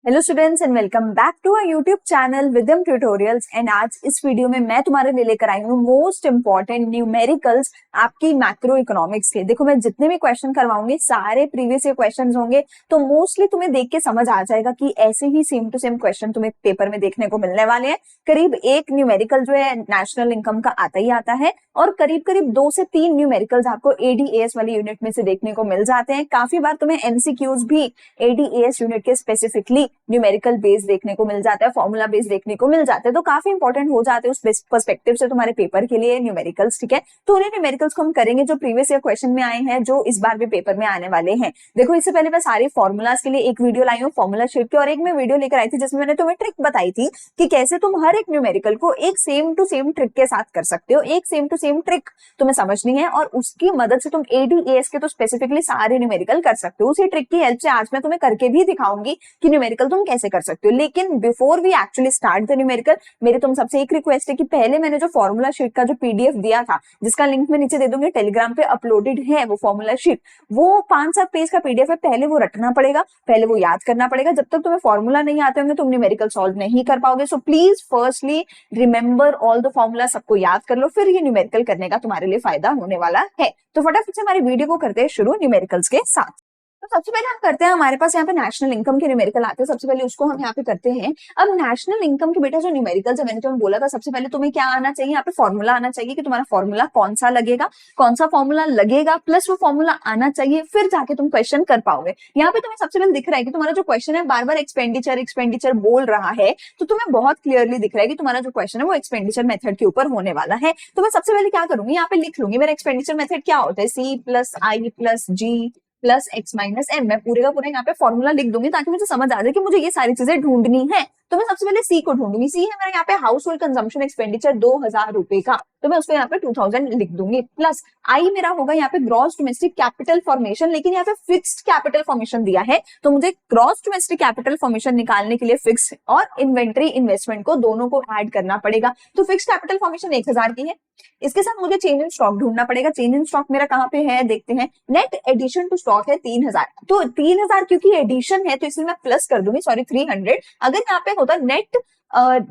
Hello students and welcome back to our YouTube channel विदम tutorials. And आज इस video में मैं तुम्हारे लिए लेकर आई हूँ मोस्ट इंपॉर्टेंट न्यूमेरिकल्स आपकी मैक्रो इकोनॉमिक्स के। देखो, मैं जितने भी क्वेश्चन करवाऊंगी सारे प्रीवियस ईयर क्वेश्चंस होंगे, तो मोस्टली तुम्हें देख के समझ आ जाएगा कि ऐसे ही सेम टू सेम क्वेश्चन तुम्हें पेपर में देखने को मिलने वाले हैं। करीब एक न्यूमेरिकल जो है नेशनल इनकम का आता ही आता है और करीब करीब 2 से 3 न्यूमेरिकल्स आपको एडीएएस वाली यूनिट में से देखने को मिल जाते हैं। काफी बार तुम्हें एमसीक्यूज भी एडीएएस यूनिट के स्पेसिफिकली न्यूमेरिकल बेस देखने को मिल जाता है, फॉर्मूला बेस देखने को मिल जाते हैं, तो काफी इंपॉर्टेंट हो जाते हैं उस पर्सपेक्टिव से तुम्हारे पेपर के लिए न्यूमेरिकल्स। ठीक है, तो उन्हें न्यूमेरिकल्स को हम करेंगे जो प्रीवियस ईयर क्वेश्चन में आए हैं, जो इस बार भी पेपर में आने वाले हैं। देखो, इससे पहले मैं सारे फॉर्मूलाज के लिए एक वीडियो लाई हूँ फॉर्मूला शीट की, और एक मैं वीडियो लेकर आई थी जिसमें मैंने तुम्हें ट्रिक बताई थी कि कैसे तुम हर एक न्यूमेरिकल को एक सेम टू सेम ट्रिक के साथ कर सकते हो। एक सेम टू सेम ट्रिक तुम्हें समझनी है और उसकी मदद से तुम एडीएएस के तो स्पेसिफिकली सारे न्यूमेरिकल कर सकते हो। उसी ट्रिक की हेल्प से आज मैं तुम्हें करके भी दिखाऊंगी कि न्यूमेरिकल तुम कैसे कर सकते हो। लेकिन before we actually start the numerical, मेरी तुम सबसे एक रिक्वेस्ट है कि पहले मैंने जो फॉर्मूला शीट का जो पीडीएफ दिया था, जिसका लिंक मैं नीचे दे दूंगी, टेलीग्राम पे अपलोडेड है वो फॉर्मूला शीट, वो 5-7 पेज का पीडीएफ है। पहले वो रटना पड़ेगा, पहले वो याद करना पड़ेगा। जब तक तुम्हें फॉर्मूला नहीं आते होंगे तुम न्यूमेरिकल सॉल्व नहीं कर पाओगे। So please firstly remember all the formula, सबको याद कर लो, फिर ये न्यूमेरिकल करने का तुम्हारे लिए फायदा होने वाला है। तो फटाफट से हमारी वीडियो को करते हैं शुरू न्यूमेरिकल्स के साथ। तो सबसे पहले हम करते हैं, हमारे पास यहाँ पे नेशनल इनकम के न्यूमेरिकल आते हैं। सबसे पहले उसको हम यहाँ पे करते हैं। अब नेशनल इनकम के बेटा जो न्यूमेरिकल्स है, मैंने तुम्हें बोला था सबसे पहले तुम्हें क्या आना चाहिए, यहाँ पे फॉर्मूला आना चाहिए कि तुम्हारा फॉर्मूला कौन सा लगेगा, कौन सा फॉर्मूला लगेगा, प्लस वो फॉर्मूला आना चाहिए, फिर जाके तुम क्वेश्चन कर पाओगे। यहाँ पे तुम्हें सबसे पहले दिख रहा है कि तुम्हारा जो क्वेश्चन है बार बार एक्सपेंडिचर एक्सपेंडिचर बोल रहा है, तो तुम्हें बहुत क्लियरली दिख रहा है कि तुम्हारा जो क्वेश्चन है वो एक्सपेंडिचर मेथड के ऊपर होने वाला है। तो मैं सबसे पहले क्या करूंगी, यहाँ पे लिख लूंगी मेरा एक्सपेंडिचर मेथड क्या होता है, C plus I plus G plus X minus M. मैं पूरे का पूरा यहाँ पे फॉर्मूला लिख दूंगी ताकि मुझे समझ आ जाए कि मुझे ये सारी चीजें ढूंढनी है। तो मैं सबसे पहले सी को ढूंढूंगी। सी है मेरा यहाँ पे हाउस होल्ड कंजम्पशन एक्सपेंडिचर 2000 रुपए का, तो मैं उसको यहाँ पे 2000 लिख दूंगी। प्लस आई मेरा होगा यहाँ पे ग्रॉस डोमेस्टिक कैपिटल फॉर्मेशन, लेकिन यहाँ पे फिक्स्ड कैपिटल फॉर्मेशन दिया है, तो मुझे ग्रॉस डोमेस्टिक कैपिटल फॉर्मेशन निकालने के लिए फिक्स और इन्वेंट्री इन्वेस्टमेंट को दोनों को ऐड करना पड़ेगा। तो फिक्स्ड कैपिटल फॉर्मेशन 1000 की है, इसके साथ मुझे चेंज इन स्टॉक ढूंढना पड़ेगा। चेंज इन स्टॉक मेरा कहाँ पे है देखते हैं, नेट एडिशन टू स्टॉक है 3000, तो 3000 क्योंकि एडिशन है तो इसलिए मैं प्लस कर दूंगी, सॉरी 300। अगर यहाँ पे होता नेट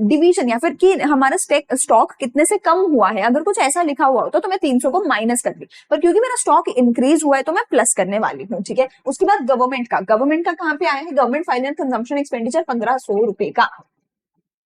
डिवीजन या फिर कि हमारा स्टॉक कितने से कम हुआ है, अगर कुछ ऐसा लिखा हुआ होता तो मैं 300 को माइनस कर दी, पर क्योंकि मेरा स्टॉक इंक्रीज हुआ है तो मैं प्लस करने वाली हूँ। ठीक है, उसके बाद गवर्नमेंट का कहाँ पे आया है, गवर्नमेंट फाइनेंस कंजम्पशन एक्सपेंडिचर 1500 रुपए का।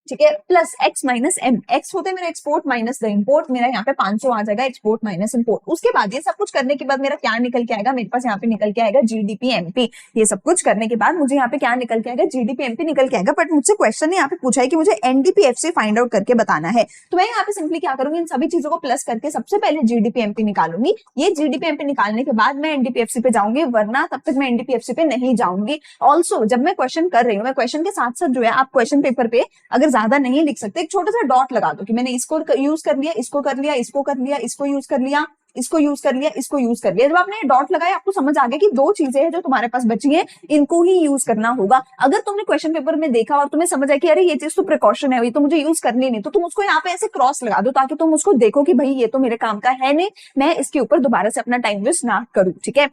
ठीक है, plus X minus M, X होते मेरा एक्सपोर्ट माइनस द इंपोर्ट, मेरा यहाँ पे 500 आ जाएगा, एक्सपोर्ट माइनस इंपोर्ट। उसके बाद ये सब कुछ करने के बाद मेरा क्या निकल के आएगा, मेरे पास यहाँ पे निकल के आएगा जीडीपी एमपी। ये सब कुछ करने के बाद मुझे यहाँ पे क्या निकल के आएगा, जीडीपी एमपी निकल के आएगा। बट मुझसे क्वेश्चन ने यहाँ पे पूछा है कि मुझे एनडीपीएफसी फाइंड आउट करके बताना है, तो मैं यहाँ पे सिंपली क्या करूंगी, इन सभी चीजों को प्लस करके सबसे पहले जीडीपी एमपी निकालूंगी। ये जीडीपी एमपी निकालने के बाद मैं एनडीपीएफसी पे जाऊंगी, वरना तब तक मैं एनडीपीएफसी पे नहीं जाऊंगी। ऑल्सो जब मैं क्वेश्चन कर रही हूँ, मैं क्वेश्चन के साथ साथ जो है, आप क्वेश्चन पेपर पे अगर ज्यादा नहीं लिख सकते, एक छोटा सा डॉट लगा दो कि मैंने इसको यूज कर लिया, इसको कर लिया, इसको कर लिया, इसको यूज कर लिया, इसको यूज कर लिया, इसको यूज कर लिया। जब आपने डॉट लगाया आपको समझ आ गया कि 2 चीजें हैं जो तुम्हारे पास बची हैं, इनको ही यूज करना होगा। अगर तुमने क्वेश्चन पेपर में देखा और तुम्हें समझ आया कि अरे ये चीज तो प्रिकॉशन है, ये तो मुझे यूज करनी नहीं, तो तुम उसको यहाँ पे ऐसे क्रॉस लगा दो ताकि तुम उसको देखो कि भाई ये तो मेरे काम का है नहीं, मैं इसके ऊपर दोबारा से अपना टाइम वेस्ट ना करूं। ठीक है,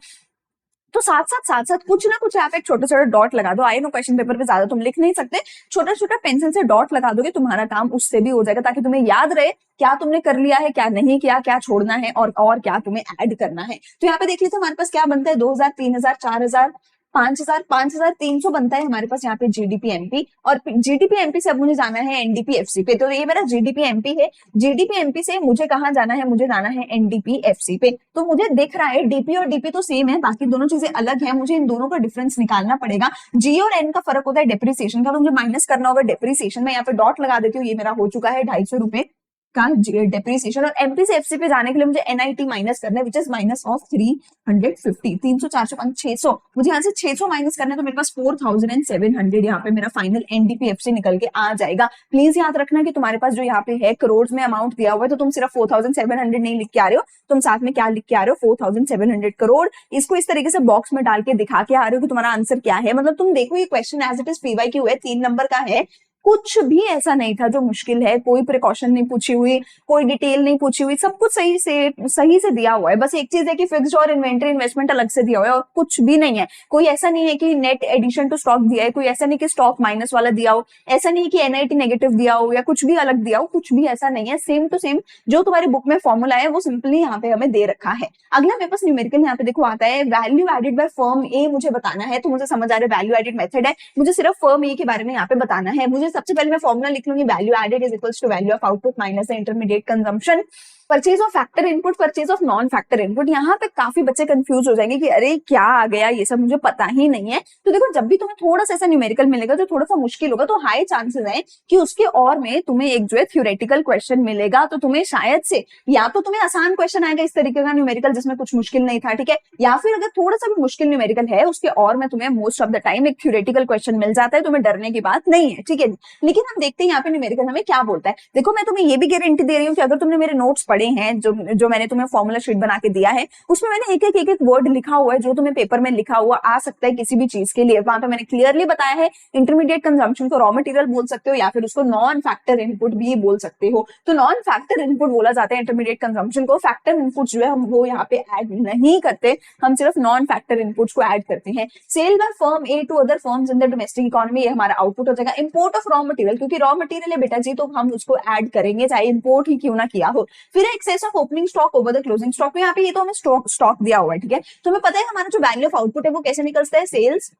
तो साथ साथ कुछ ना कुछ आप एक छोटा छोटा डॉट लगा दो। आई नो क्वेश्चन पेपर पे ज्यादा तुम लिख नहीं सकते, छोटा छोटा पेंसिल से डॉट लगा दोगे, तुम्हारा काम उससे भी हो जाएगा, ताकि तुम्हें याद रहे क्या तुमने कर लिया है, क्या नहीं किया, क्या छोड़ना है और क्या तुम्हें ऐड करना है। तो यहाँ पे देख लीजिए हमारे पास क्या बनता है, 2000, 3000, 4000, 5000, 5300 बनता है हमारे पास यहाँ पे जीडीपी एमपी। और जीडीपी एमपी से अब मुझे जाना है एनडीपीएफसी पे, तो ये मेरा जीडीपी एमपी है। जीडीपी एमपी से मुझे कहाँ जाना है, मुझे जाना है एनडीपीएफसी पे। तो मुझे दिख रहा है डीपी और डीपी तो सेम है, बाकी दोनों चीजें अलग है, मुझे इन दोनों का डिफरेंस निकालना पड़ेगा। जी और एन का फर्क होता है डेप्रिसिएशन का, तो मुझे माइनस करना होगा डेप्रिसिएशन। मैं यहाँ पे डॉट लगा देती हूँ, ये मेरा हो चुका है 250 रुपए का डेप्रिसिएशन। और एमपी से एफसी पे जाने के लिए मुझे एनआईटी माइनस करना है, विच इज माइनस ऑफ 350, 300, 400, 500, 600। मुझे यहाँ से 600 माइनस करना है, तो मेरे पास 4700 यहाँ पे मेरा फाइनल एनडीपीएफसी निकल के आ जाएगा। प्लीज याद रखना कि तुम्हारे पास जो यहाँ पे है करोड़ में अमाउंट दिया हुआ है, तो तुम सिर्फ 4700 नहीं लिख के आ रहे हो, तुम साथ में क्या लिख के आ रहे हो, 4700 करोड़। इसको इस तरीके से बॉक्स में डाल के दिखा के आ रहे हो कि तुम्हारा आंसर क्या है। मतलब तुम देखो ये question as it is PYQ है, 3 नंबर का है, कुछ भी ऐसा नहीं था जो मुश्किल है, कोई प्रिकॉशन नहीं पूछी हुई, कोई डिटेल नहीं पूछी हुई, सब कुछ सही से दिया हुआ है। बस एक चीज है कि फिक्स्ड और इन्वेंटरी इन्वेस्टमेंट अलग से दिया हुआ है, और कुछ भी नहीं है। कोई ऐसा नहीं है कि नेट एडिशन टू स्टॉक दिया है, कोई ऐसा नहीं कि स्टॉक माइनस वाला दिया हो, ऐसा नहीं है कि एनआईटी नेगेटिव दिया हो या कुछ भी अलग दिया हो, कुछ भी ऐसा नहीं है। सेम टू सेम जो तुम्हारी बुक में फॉर्मूला है वो सिंपली यहाँ पे हमें दे रखा है। अगला मेरे पास न्यूमेरिकल यहाँ पे देखो आता है, वैल्यू एडेड बाय फर्म ए मुझे बताना है। तो मुझे समझ आ रहा है वैल्यू एडेड मेथड है, मुझे सिर्फ फर्म ए के बारे में यहाँ पे बताना है। मुझे सबसे पहले मैं फॉर्मूला लिख लूंगी, value added is equals to value of output minus the intermediate consumption, purchase of factor input, purchase of non factor input. यहाँ पे काफी बच्चे कंफ्यूज हो जाएंगे कि अरे क्या आ गया, ये सब मुझे पता ही नहीं है। तो देखो जब भी तुम्हें थोड़ा सा ऐसा न्यूमेरिकल मिलेगा जो थोड़ा सा मुश्किल होगा, तो हाई चांसेस है कि उसके और में तुम्हें एक जो है थ्योरेटिकल क्वेश्चन मिलेगा। तो तुम्हें शायद से या तो तुम्हें आसान क्वेश्चन आएगा इस तरीके का न्यूमेरिकल जिसमें कुछ मुश्किल नहीं था, ठीक है, या फिर अगर थोड़ा सा भी मुश्किल न्यूमेरिकल है उसके और में तुम्हें मोस्ट ऑफ द टाइम एक थ्योरेटिकल क्वेश्चन मिल जाता है। तुम्हें डरने की बात नहीं है, ठीक है। लेकिन हम देखते हैं यहाँ पे न्यूमेरिकल हमें क्या बोलता है। देखो मैं तुम्हें ये भी गारंटी दे रही हूँ कि अगर तुमने मेरे नोट्स पढ़े हैं, जो मैंने तुम्हें फॉर्मूला शीट बना के दिया है, उसमें मैंने एक एक वर्ड लिखा हुआ है जो तुम्हें पेपर में लिखा हुआ आ सकता है किसी भी चीज के लिए। वहां पे मैंने क्लियरली बताया है इंटरमीडिएट कंजम्पशन को रॉ मटेरियल बोल सकते हो या फिर उसको नॉन फैक्टर इनपुट भी बोल सकते हो। तो नॉन फैक्टर इनपुट बोला जाता है इंटरमीडिएट कंजम्पशन को। फैक्टर इनपुट जो है हम वो यहाँ पे ऐड नहीं करते, हम सिर्फ नॉन फैक्टर इनपुट्स को ऐड करते हैं। Sale by firm A to other firms in the domestic economy, ये हमारा आउटपुट हो जाएगा। इंपोर्ट ऑफ रॉ मटेरियल, क्योंकि रॉ मटेरियल है बेटा जी तो हम उसको ऐड करेंगे चाहे इंपोर्ट ही क्यों ना किया हो। फिर excess of opening stock over the closing stock, में यहाँ पे ये तो हमें स्टॉक दिया हुआ है, ठीक है। तो हमें पता है हमारा जो वैल्यू ऑफ आउटपुट है वो कैसे निकलता है, sales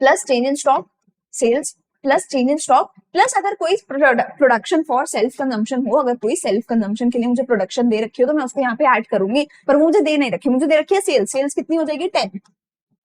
plus change in stock, sales plus change in stock plus अगर कोई प्रोडक्शन फॉर सेल्फ कंजम्पशन हो, अगर कोई सेल्फ कंजम्पशन के लिए मुझे प्रोडक्शन दे रखी हो तो मैं उसको यहाँ पे ऐड करूंगी, पर वो मुझे दे नहीं रखी, मुझे दे रखी है सेल्स। सेल्स कितनी हो जाएगी 10,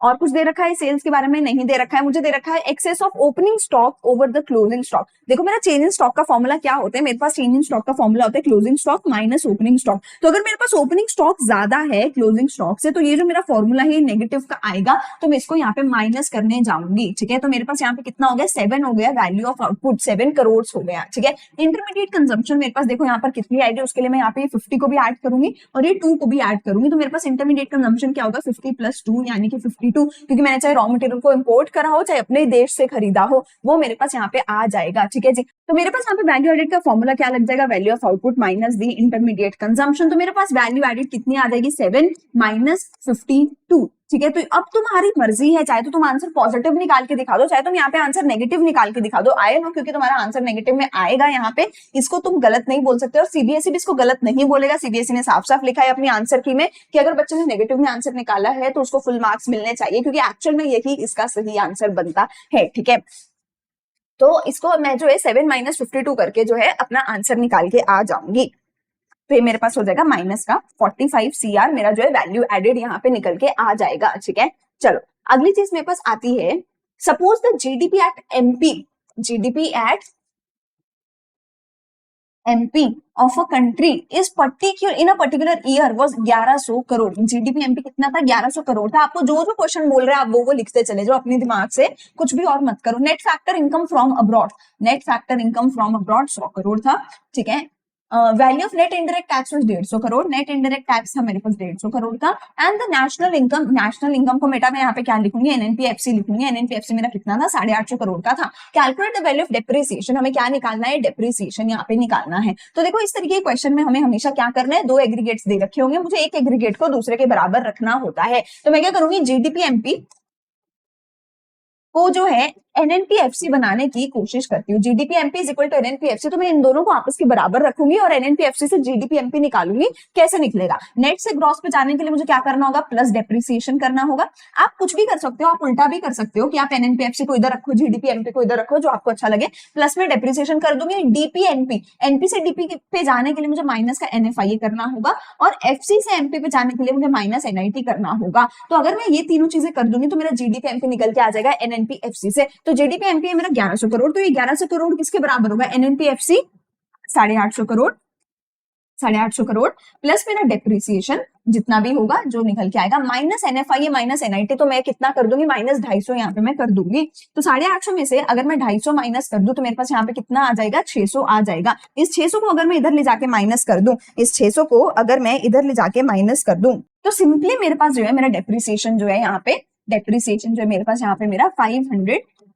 और कुछ दे रखा है सेल्स के बारे में नहीं दे रखा है, मुझे दे रखा है excess of opening stock over the closing stock. देखो मेरा चेंज इन स्टॉक का फॉर्मूला क्या होता है, मेरे पास चेंज इन स्टॉक का फॉर्मूला होता है closing stock minus opening stock. तो अगर मेरे पास ओपनिंग स्टॉक ज्यादा है क्लोजिंग स्टॉक से, तो ये जो मेरा फॉर्मूला है नेगेटिव का आएगा, तो मैं इसको यहाँ पे माइनस करने जाऊंगी, ठीक है। तो मेरे पास यहाँ पे कितना हो गया, 7 हो गया, वैल्यू ऑफ आउटपुट 7 करोड़ हो गया, ठीक है। इंटरमीडिएट कंजम्पशन मेरे पास देखो यहाँ पर कितनी आएगी, उसके लिए मैं यहाँ पे 50 को भी ऐड करूंगी और ये 2 को भी ऐड करूंगी। तो मेरे पास इंटरमीडिएट कंजम्पशन क्या होगा, 50 प्लस 2 यानी कि 52, क्योंकि मैंने चाहे रॉ मटेरियल को इंपोर्ट करा हो चाहे अपने देश से खरीदा हो, वो मेरे पास यहाँ पे आ जाएगा, ठीक है जी। तो मेरे पास यहाँ पे वैल्यू एडेड का फॉर्मूला क्या लग जाएगा, value of output minus the intermediate consumption. तो मेरे पास वैल्यू एडेड कितनी आ जाएगी, 7 माइनस 52, ठीक है। तो अब तुम्हारी मर्जी है, चाहे तो तुम आंसर पॉजिटिव निकाल के दिखा दो, चाहे तुम यहाँ पे आंसर नेगेटिव निकाल के दिखा दो। आए नो, क्योंकि तुम्हारा आंसर नेगेटिव में आएगा यहाँ पे, इसको तुम गलत नहीं बोल सकते और सीबीएसई भी इसको गलत नहीं बोलेगा। सीबीएसई ने साफ साफ लिखा है अपनी आंसर की में कि अगर बच्चे ने नेगेटिव में आंसर निकाला है तो उसको फुल मार्क्स मिलने चाहिए, क्योंकि एक्चुअल में यही इसका सही आंसर बनता है, ठीक है। तो इसको मैं जो है 7 माइनस 52 करके जो है अपना आंसर निकाल के आ जाऊंगी। तो ये मेरे पास हो जाएगा माइनस का 45 CR, मेरा जो है वैल्यू एडेड यहाँ पे निकल के आ जाएगा, ठीक है। चलो अगली चीज मेरे पास आती है, suppose the GDP at MP, GDP at MP of a country is particular in a particular year was 1100 crore. GDP MP कितना था, 1100 करोड़ था। आपको जो जो क्वेश्चन बोल रहे हैं आप वो लिखते चले जाओ अपने दिमाग से, कुछ भी और मत करो। Net factor income from abroad, net factor income from abroad 100 crore था, ठीक है। Value of net indirect tax was 150 crore, net indirect tax था मेरे पास 150 करोड़ था। And the national income, national income को बेटा मैं यहाँ पे क्या लिखूंगी, एनएनपीएफसी लिखूंगी। एनएनपीएफसी मेरा कितना था, 850 करोड़ का था। Calculate the value of depreciation, हमें क्या निकालना है, डेप्रिसिएशन यहाँ पे निकालना है। तो देखो इस तरीके के क्वेश्चन में हमें हमेशा क्या करना है, 2 एग्रीगेट्स दे रखे होंगे, मुझे एक एग्रीगेट को दूसरे के बराबर रखना होता है। तो मैं क्या करूंगी, जीडीपी एमपी को जो है एनएनपीएफसी बनाने की कोशिश करती हूँ। GDP MP is equal to NNPFC, तो मैं इन दोनों को आपस के बराबर रखूंगी और एनएनपीएफसी से जीडीपी एमपी निकालूंगी। कैसे निकलेगा, नेट से ग्रॉस पे जाने के लिए मुझे क्या करना होगा, प्लस डेप्रिसिएशन करना होगा। आप कुछ भी कर सकते हो, आप उल्टा भी कर सकते हो कि आप एनएनपीएफसी को इधर रखो, जीडीपी एमपी को इधर रखो, जो आपको अच्छा लगे। प्लस में डेप्रिसिएशन कर दूंगी। डीपी एनपी, एनपी से डीपी पे जाने के लिए मुझे माइनस का एनएफआईए करना होगा और एफसी से एमपी पे जाने के लिए मुझे माइनस एनआईटी करना होगा। तो अगर मैं ये तीनों चीजें कर दूंगी तो मेरा जीडीपी एमपी निकल के आ जाएगा एनएनपीएफसी से। तो जीडीपी एमपी है मेरा 1100 करोड़, तो ये 1100 करोड़ किसके बराबर होगा, एनएनपीएफसी 850 करोड़, 850 करोड़ प्लस मेरा डेप्रिसिएशन जितना भी होगा जो निकल के आएगा, माइनस एनएफआईए माइनस एनआईटी, तो मैं कितना कर दूंगी, माइनस 250 यहाँ पे मैं कर दूंगी। तो 850 में से अगर मैं 250 माइनस कर दूं तो मेरे पास यहाँ पे कितना आ जाएगा, 600 आ जाएगा। इस 600 को अगर मैं इधर ले जाके माइनस कर दूं, इस 600 को अगर मैं इधर ले जाके माइनस कर दूं, तो सिंपली मेरे पास जो है मेरा डेप्रिसिएशन जो है यहाँ पे, डेप्रिसिएशन जो है मेरे पास यहाँ पे मेरा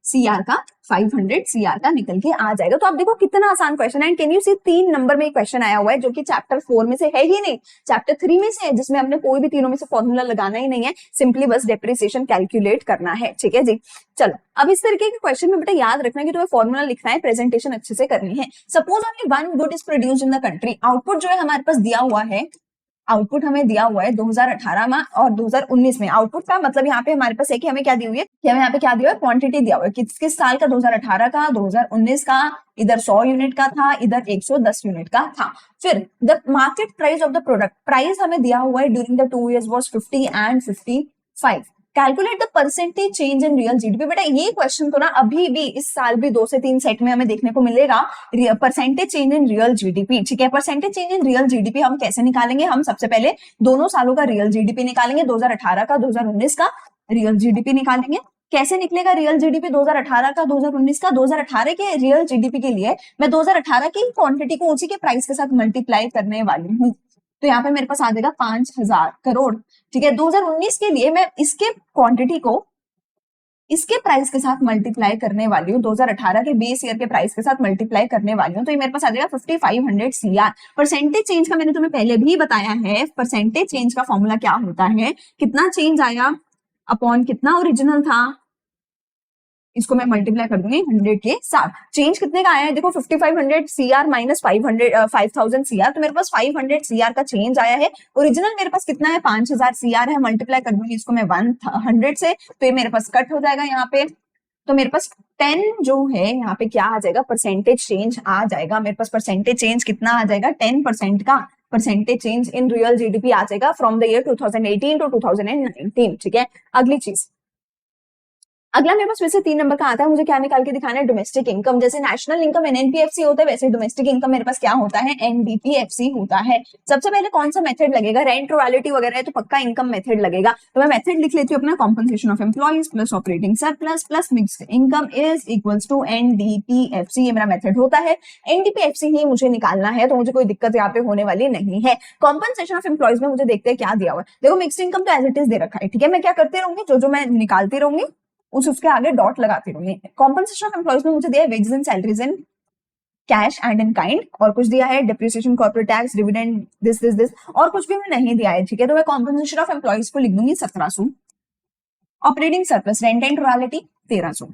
सीआर का 500 सीआर का निकल के आ जाएगा। तो आप देखो कितना आसान क्वेश्चन है। एंड कैन यू सी 3 नंबर में क्वेश्चन आया हुआ है जो कि चैप्टर 4 में से है ही नहीं, चैप्टर 3 में से है, जिसमें हमने कोई भी तीनों में से फॉर्मूला लगाना ही नहीं है, सिंपली बस डेप्रिसिएशन कैलकुलेट करना है। ठीक है जी। चलो अब इस तरीके के क्वेश्चन में बेटा याद रखना कि तुम्हें फॉर्मूला लिखना है, प्रेजेंटेशन अच्छे से करनी है। Suppose only one good is produced in the country. Output जो है हमारे पास दिया हुआ है, आउटपुट हमें दिया हुआ है 2018 में और 2019 में। आउटपुट का मतलब यहाँ पे हमारे पास है कि हमें क्या दी हुई है, कि हमें यहाँ पे क्या दिया हुआ है, क्वांटिटी दिया हुआ है। किस किस साल का, 2018 का, 2019 का, इधर 100 यूनिट का था, इधर 110 यूनिट का था। फिर the market price of the product, price हमें दिया हुआ है during the 2 years was 50 and 55। Calculate the percentage change in real GDP. बेटा ये क्वेश्चन तो ना अभी भी इस साल भी 2 से 3 सेट में हमें देखने को मिलेगा, percentage change in real GDP. ठीक है, percentage change in real GDP हम कैसे निकालेंगे, हम सबसे पहले दोनों सालों का रियल जीडीपी निकालेंगे, 2018 का 2019 का रियल जीडीपी निकालेंगे। कैसे निकलेगा रियल जीडीपी 2018 का 2019 का? 2018 के रियल जीडीपी के लिए मैं 2018 की क्वांटिटी को उसी के प्राइस के साथ मल्टीप्लाई करने वाली हूँ, तो यहाँ पे मेरे पास आ जाएगा 5000 करोड़। ठीक है, 2019 के लिए मैं इसके क्वांटिटी को इसके प्राइस के साथ मल्टीप्लाई करने वाली हूँ, 2018 के बेस ईयर के प्राइस के साथ मल्टीप्लाई करने वाली हूँ, तो ये मेरे पास आ जाएगा 5500 सीआर। परसेंटेज चेंज का मैंने तुम्हें पहले भी बताया है, परसेंटेज चेंज का फॉर्मूला क्या होता है, कितना चेंज आया अपॉन कितना ओरिजिनल था, इसको मैं मल्टीप्लाई कर दूंगी 100 के साथ। चेंज कितने का आया है देखो, 5500 सीआर माइनस 5000 सीआर, तो मेरे पास 500 सीआर का चेंज आया है। ओरिजिनल मेरे पास कितना है, 5000 सीआर है, मल्टीप्लाई कर दूंगी इसको मैं 100 से, तो ये मेरे पास कट हो जाएगा यहाँ पे। तो मेरे पास 10 जो है यहाँ पे क्या आ जाएगा, परसेंटेज चेंज आ जाएगा। मेरे पास परसेंटेज चेंज कितना आ जाएगा, 10% का percentage change in real GDP आ जाएगा फ्रॉम द ईयर 2018 टू 2019। ठीक है, अगली चीज, अगला मेरे पास वैसे 3 नंबर का आता है, मुझे क्या निकाल के दिखाना है, डोमेस्टिक इनकम। जैसे नेशनल इनकम एनएनपीएफसी होता है, वैसे डोमेस्टिक इनकम मेरे पास क्या होता है, एनडीपीएफसी होता है। सबसे पहले कौन सा मेथड लगेगा, रेंट रॉयल्टी वगैरह है तो पक्का इनकम मेथड लगेगा, तो मैं मेथड लिख लेती हूँ अपना, compensation of employees plus operating surplus plus mixed income is equals to NDPFC. ये मेरा मेथड होता है, एनडीपीएफसी ही मुझे निकालना है, तो मुझे कोई दिक्कत यहाँ पे होने वाली नहीं है। कॉम्पनसेशन ऑफ एम्प्लॉइज में मुझे देखते हैं क्या दिया हुआ है, देखो मिक्स्ड इनकम तो एज इट इज दे रखा है। ठीक है, मैं क्या करते रहूंगी, जो जो मैं निकालती रहूंगी उसके आगे डॉट लगाती रहूंगी। कॉम्पनसेशन ऑफ एम्प्लॉइज में मुझे दिया है wages and salaries in cash and in kind, और कुछ दिया है depreciation, corporate tax, dividend, this, और कुछ भी मैं नहीं दिया है। ठीक है, तो मैं कॉम्पनसेशन ऑफ एम्प्लॉइज को लिख दूंगी 1700, operating surplus, rent and royalty 1300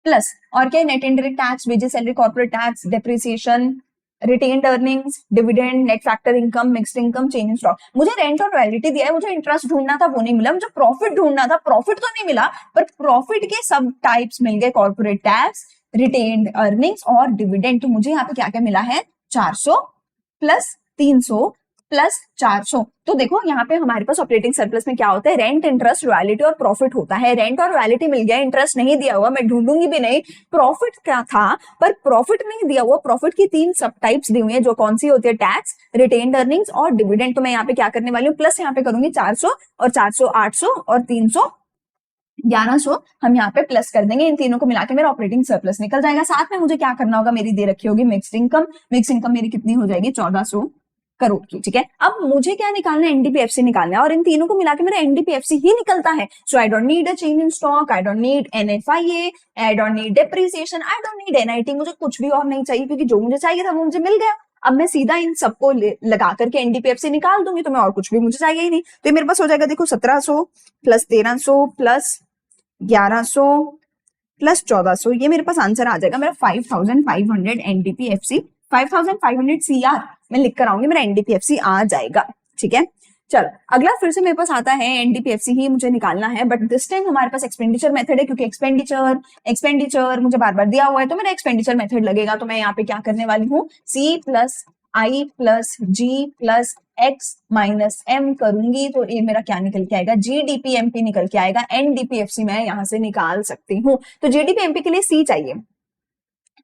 plus और क्या, net indirect tax, wages, salary, corporate tax, depreciation, retained earnings, dividend, net factor income, mixed income, change in stock. मुझे रेंट और रॉयल्टी दिया है, मुझे इंटरेस्ट ढूंढना था वो नहीं मिला, मुझे प्रॉफिट ढूंढना था, प्रॉफिट तो नहीं मिला, पर प्रॉफिट के सब टाइप्स मिल गए, कॉर्पोरेट टैक्स, रिटेन्ड अर्निंग्स और डिविडेंड। तो मुझे यहाँ पे क्या क्या मिला है, 400 प्लस 300 प्लस 400। तो देखो यहाँ पे हमारे पास ऑपरेटिंग सरप्लस में क्या होता है, रेंट, इंटरेस्ट, रॉयल्टी और प्रॉफिट होता है। रेंट और रॉयल्टी मिल गया, इंटरेस्ट नहीं दिया हुआ, मैं ढूंढूंगी भी नहीं। प्रॉफिट क्या था, पर प्रॉफिट नहीं दिया हुआ, प्रॉफिट की 3 सब टाइप्स दी हुई है, जो कौन सी होती है, टैक्स, रिटेन्ड अर्निंग्स और डिविडेंड। तो मैं यहाँ पे क्या करने वाली हूँ, प्लस यहाँ पे करूंगी 400 और 400 800 और 300 1100, हम यहाँ पे प्लस कर देंगे, इन तीनों को मिला के मेरा ऑपरेटिंग सरप्लस निकल जाएगा। साथ में मुझे क्या करना होगा, मेरी दे रखी होगी मिक्स्ड इनकम, मिक्स्ड इनकम मेरी कितनी हो जाएगी, 1400 करोड़ की। ठीक है, अब मुझे क्या निकालना है, एनडीपीएफसी निकालना है, और इन तीनों को मिला के मेरा एनडीपीएफसी ही निकलता है। So I don't need a change in stock, I don't need NFIA, I don't need depreciation, I don't need NIT, मुझे कुछ भी और नहीं चाहिए, क्योंकि जो मुझे चाहिए था वो मुझे मिल गया। अब मैं सीधा इन सबको लगा करके एनडीपीएफसी निकाल दूंगी, तो मैं और कुछ भी मुझे चाहिए ही नहीं। तो ये मेरे पास हो जाएगा, देखो 1700 प्लस 1300 प्लस 1100 प्लस 1400, ये मेरे पास आंसर आ जाएगा मेरा 5500 एनडीपीएफसी, 5500 सीआर मैं लिख कर आऊंगी, मेरा एनडीपीएफसी आ जाएगा। ठीक है, चलो अगला फिर से मेरे पास आता है, एनडीपीएफसी ही मुझे निकालना है, बट दिस टाइम हमारे पास एक्सपेंडिचर मेथड है, क्योंकि एक्सपेंडिचर मुझे बार बार दिया हुआ है, तो मेरा एक्सपेंडिचर मेथड लगेगा। तो मैं यहाँ पे क्या करने वाली हूँ, सी plus I plus G plus X minus M करूंगी, तो ये मेरा क्या निकल के आएगा, जीडीपीएमपी निकल के आएगा। एनडीपीएफसी मैं यहाँ से निकाल सकती हूँ, तो जीडीपीएमपी के लिए सी चाहिए,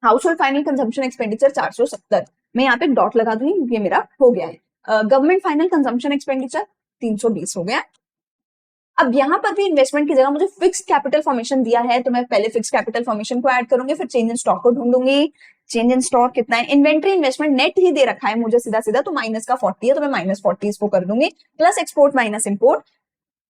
house hold final consumption expenditure 470, मैं यहाँ पे डॉट लगा दूंगी, ये मेरा हो गया है। गवर्नमेंट फाइनल कंजम्पशन एक्सपेंडिचर 320 हो गया। अब यहाँ पर भी इन्वेस्टमेंट की जगह मुझे फिक्स कैपिटल फॉर्मेशन दिया है, तो मैं पहले फिक्स कैपिटल फॉर्मेशन को ऐड करूंगी, फिर चेंज इन स्टॉक को ढूंढूंगी। चेंज इन स्टॉक कितना है, इन्वेंट्री इन्वेस्टमेंट नेट ही दे रखा है मुझे सीधा सीधा, तो माइनस का 40 है, तो मैं माइनस 40 इसको कर दूंगी, plus export minus import,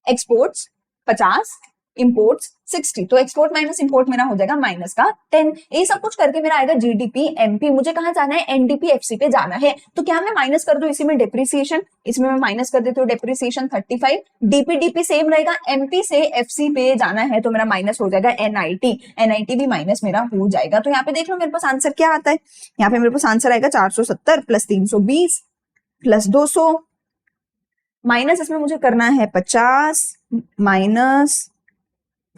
exports 50 imports 60, तो एक्सपोर्ट माइनस इंपोर्ट मेरा हो जाएगा माइनस का 10। ये सब कुछ करके मेरा आएगा जीडीपी एमपी। मुझे कहाँ जाना है, एनडीपी एफसी पे जाना है। तो क्या मैं माइनस कर दूं इसी में डिप्रिसिएशन, इसमें मैं माइनस कर देती हूँ डिप्रिसिएशन 35, डीपी सेम रहेगा, एमपी से एफसी पे जाना है तो मेरा माइनस हो जाएगा एनआईटी भी माइनस मेरा हो जाएगा। तो यहाँ पे देख लो मेरे पास आंसर क्या आता है, यहाँ पे मेरे पास आंसर आएगा 470 प्लस 320 प्लस 200 माइनस इसमें मुझे करना है 50 माइनस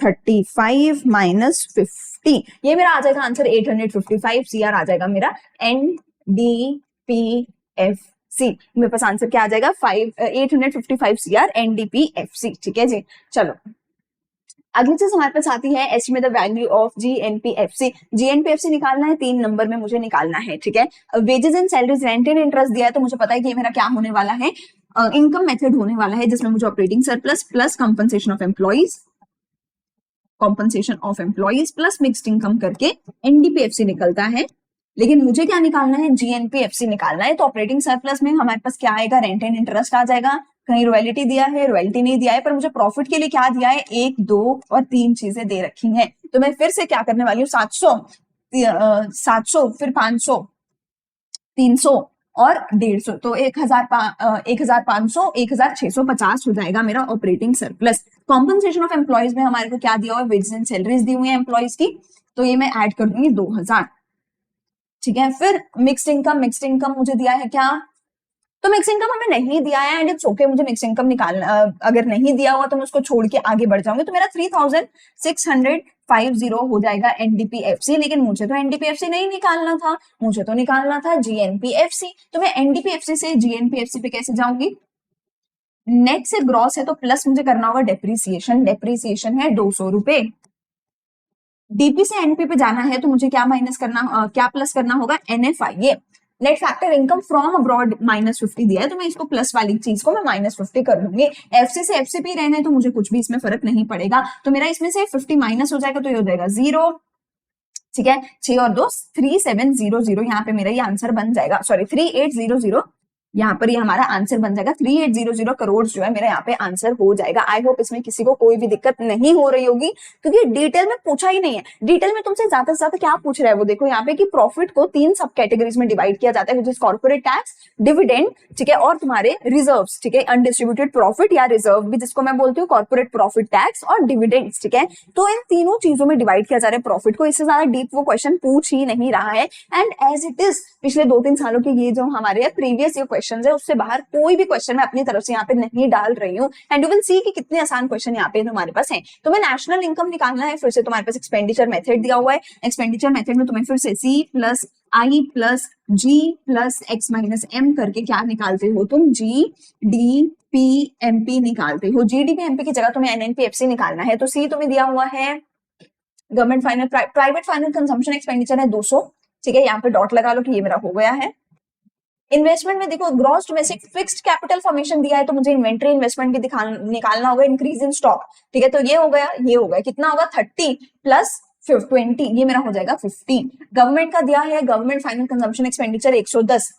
35 माइनस 50, ये मेरा आ जाएगा आंसर 855 सीआर आ जाएगा मेरा एनडीपीएफसी। मेरे पास आंसर क्या आ जाएगा 855 सीआर एनडीपीएफसी। ठीक है जी, चलो अगली चीज हमारे पास आती है एस्टिमेट द वैल्यू ऑफ जीएनपीएफसी। जीएनपीएफसी निकालना है, 3 नंबर में मुझे निकालना है। ठीक है, wages and salaries rent and interest दिया है तो मुझे पता है कि मेरा क्या होने वाला है, इनकम मेथड होने वाला है जिसमें मुझे operating surplus plus compensation of employees plus mixed income करके एनडीपीएफसी निकलता है। लेकिन मुझे क्या निकालना है, जीएनपीएफसी निकालना है। तो ऑपरेटिंग सरप्लस में हमारे पास क्या आएगा, रेंट एंड इंटरेस्ट आ जाएगा, कहीं रॉयल्टी दिया है, रॉयल्टी नहीं दिया है, पर मुझे प्रॉफिट के लिए क्या दिया है, 1, 2 और 3 चीजें दे रखी हैं। तो मैं फिर से क्या करने वाली हूँ, 700 फिर 500 300 और 150, तो 1500 1650 हो जाएगा मेरा operating surplus. Compensation of employees में हमारे को क्या दिया हुआ है, वेजेस एंड सैलरीज दी हुई है एम्प्लॉइज की, तो ये मैं ऐड कर दूंगी 2000। ठीक है, फिर मिक्स्ड इनकम मुझे दिया है क्या, तो मिक्स इनकम हमें नहीं दिया है एंड इट्स ओके, मुझे मिक्स इनकम निकालना, अगर नहीं दिया हुआ तो मैं उसको छोड़ के आगे बढ़ जाऊंगी। तो मेरा 3650 हो जाएगा एनडीपीएफसी, लेकिन मुझे तो एनडीपीएफसी नहीं निकालना था, मुझे तो निकालना था जीएनपीएफसी। तो मैं एनडीपीएफसी से जीएनपीएफसी पे कैसे जाऊंगी, नेट से ग्रॉस है तो प्लस मुझे करना होगा डेप्रीसिएशन है 200 रुपए। डीपी से एनपी पे जाना है तो मुझे क्या माइनस करना, क्या प्लस करना होगा, NFIA net factor income from abroad -50 दिया है तो मैं इसको प्लस वाली चीज को मैं -50 कर दूंगी। एफसी से एफसीपी रहना है तो मुझे कुछ भी इसमें फर्क नहीं पड़ेगा, तो मेरा इसमें से 50 माइनस हो जाएगा तो ये हो जाएगा 0। ठीक है, 6 और 2 3700, यहाँ पे मेरा ये आंसर बन जाएगा, सॉरी 3800, यहाँ पर ये हमारा आंसर बन जाएगा 3800 करोड़ जो है मेरा यहाँ पे आंसर हो जाएगा। आई होप इसमें किसी को कोई भी दिक्कत नहीं हो रही होगी, क्योंकि डिटेल में पूछा ही नहीं है। डिटेल में तुमसे ज्यादा से ज्यादा क्या पूछ रहा है वो देखो यहाँ पे, कि प्रॉफिट को 3 सब कैटेगरीज में डिवाइड किया जाता है, which is corporate tax, dividend, ठीक है, और तुम्हारे रिजर्व्स, ठीक है, अनडिस्ट्रीब्यूटेड प्रॉफिट या रिजर्व भी जिसको मैं बोलती हूँ, कॉर्पोरेट प्रॉफिट टैक्स और डिविडेंड्स। ठीक है, तो इन तीनों चीजों में डिवाइड किया जा रहा है प्रॉफिट को, इससे ज्यादा डीप वो क्वेश्चन पूछ ही नहीं रहा है। एंड एज इट इज पिछले 2-3 सालों के ये जो हमारे प्रीवियस ईयर क्वेश्चन है उससे बाहर कोई भी क्वेश्चन मैं अपनी तरफ से यहाँ पे नहीं डाल रही हूँ। एंड यू विल सी कि कितने आसान क्वेश्चन यहाँ पे तुम्हारे पास हैं। तुम्हें नेशनल इनकम निकालना है, फिर से तुम्हारे पास एक्सपेंडिचर मेथड दिया हुआ है। एक्सपेंडिचर मेथड में तुम्हें फिर से C plus I plus G plus X minus M करके क्या निकालते हो तुम, GDPMP निकालते हो। GDPMP की जगह तुम्हें NNPFC निकालना है। तो C तुम्हें दिया हुआ है government final, private final consumption expenditure है 200। ठीक है, यहाँ पे डॉट लगा लो कि ये मेरा हो गया है। इन्वेस्टमेंट में देखो gross domestic fixed capital formation दिया है तो मुझे इन्वेंटरी इन्वेस्टमेंट भी निकालना होगा, इंक्रीज इन स्टॉक। ठीक है, तो ये हो गया, ये हो गया, कितना होगा 30 प्लस 20, ये मेरा हो जाएगा 50। गवर्नमेंट का दिया है government final consumption expenditure 110,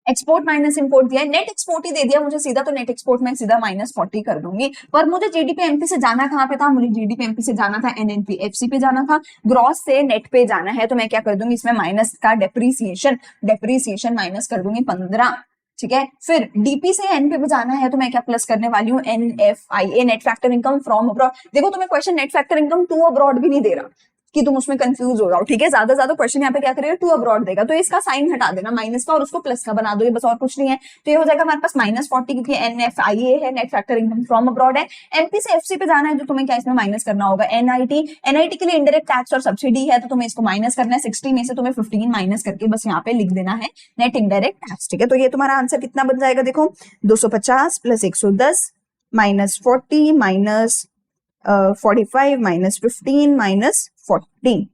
export minus import दिया है, नेट एक्सपोर्ट ही दे दिया मुझे सीधा, तो नेट एक्सपोर्ट में सीधा -40 कर दूंगी। पर मुझे जीडीपीएमपी से जाना कहाँ पे था, मुझे जीडीपीएमपी से जाना था एनएनपीएफसी पे जाना था, ग्रॉस से नेट पे जाना है, तो मैं क्या कर दूंगी इसमें माइनस का डेप्रीसिएशन माइनस कर दूंगी 15। ठीक है, फिर डीपी से एनपी पे जाना है तो मैं क्या प्लस करने वाली हूँ, NFIA net factor income from abroad. देखो तुम्हें question net factor income to abroad भी नहीं दे रहा कि तुम उसमें कंफ्यूज हो जाओ। ठीक है, ज्यादा क्वेश्चन यहाँ पे क्या करेगा, टू अब्रॉड देगा, तो इसका साइन हटा देना माइनस का और उसको प्लस का बना दो, ये बस और कुछ नहीं है। तो ये हो जाएगा हमारे पास -40, क्योंकि एनएफआईए है net factor income from abroad है। एमपी से एफसी पे जाना है तो तुम्हें क्या इसमें माइनस करना होगा, एनआईटी के लिए इंडायरेक्ट टैक्स और सब्सिडी है तो तुम्हें इसको माइनस करना है, 60 में से तुम्हें 15 माइनस करके बस यहाँ पे लिख देना है नेट इंडायरेक्ट टैक्स। ठीक है, तो ये तुम्हारा आंसर कितना बन जाएगा, देखो 250 प्लस 110 -40 माइनस 45 -15 -40,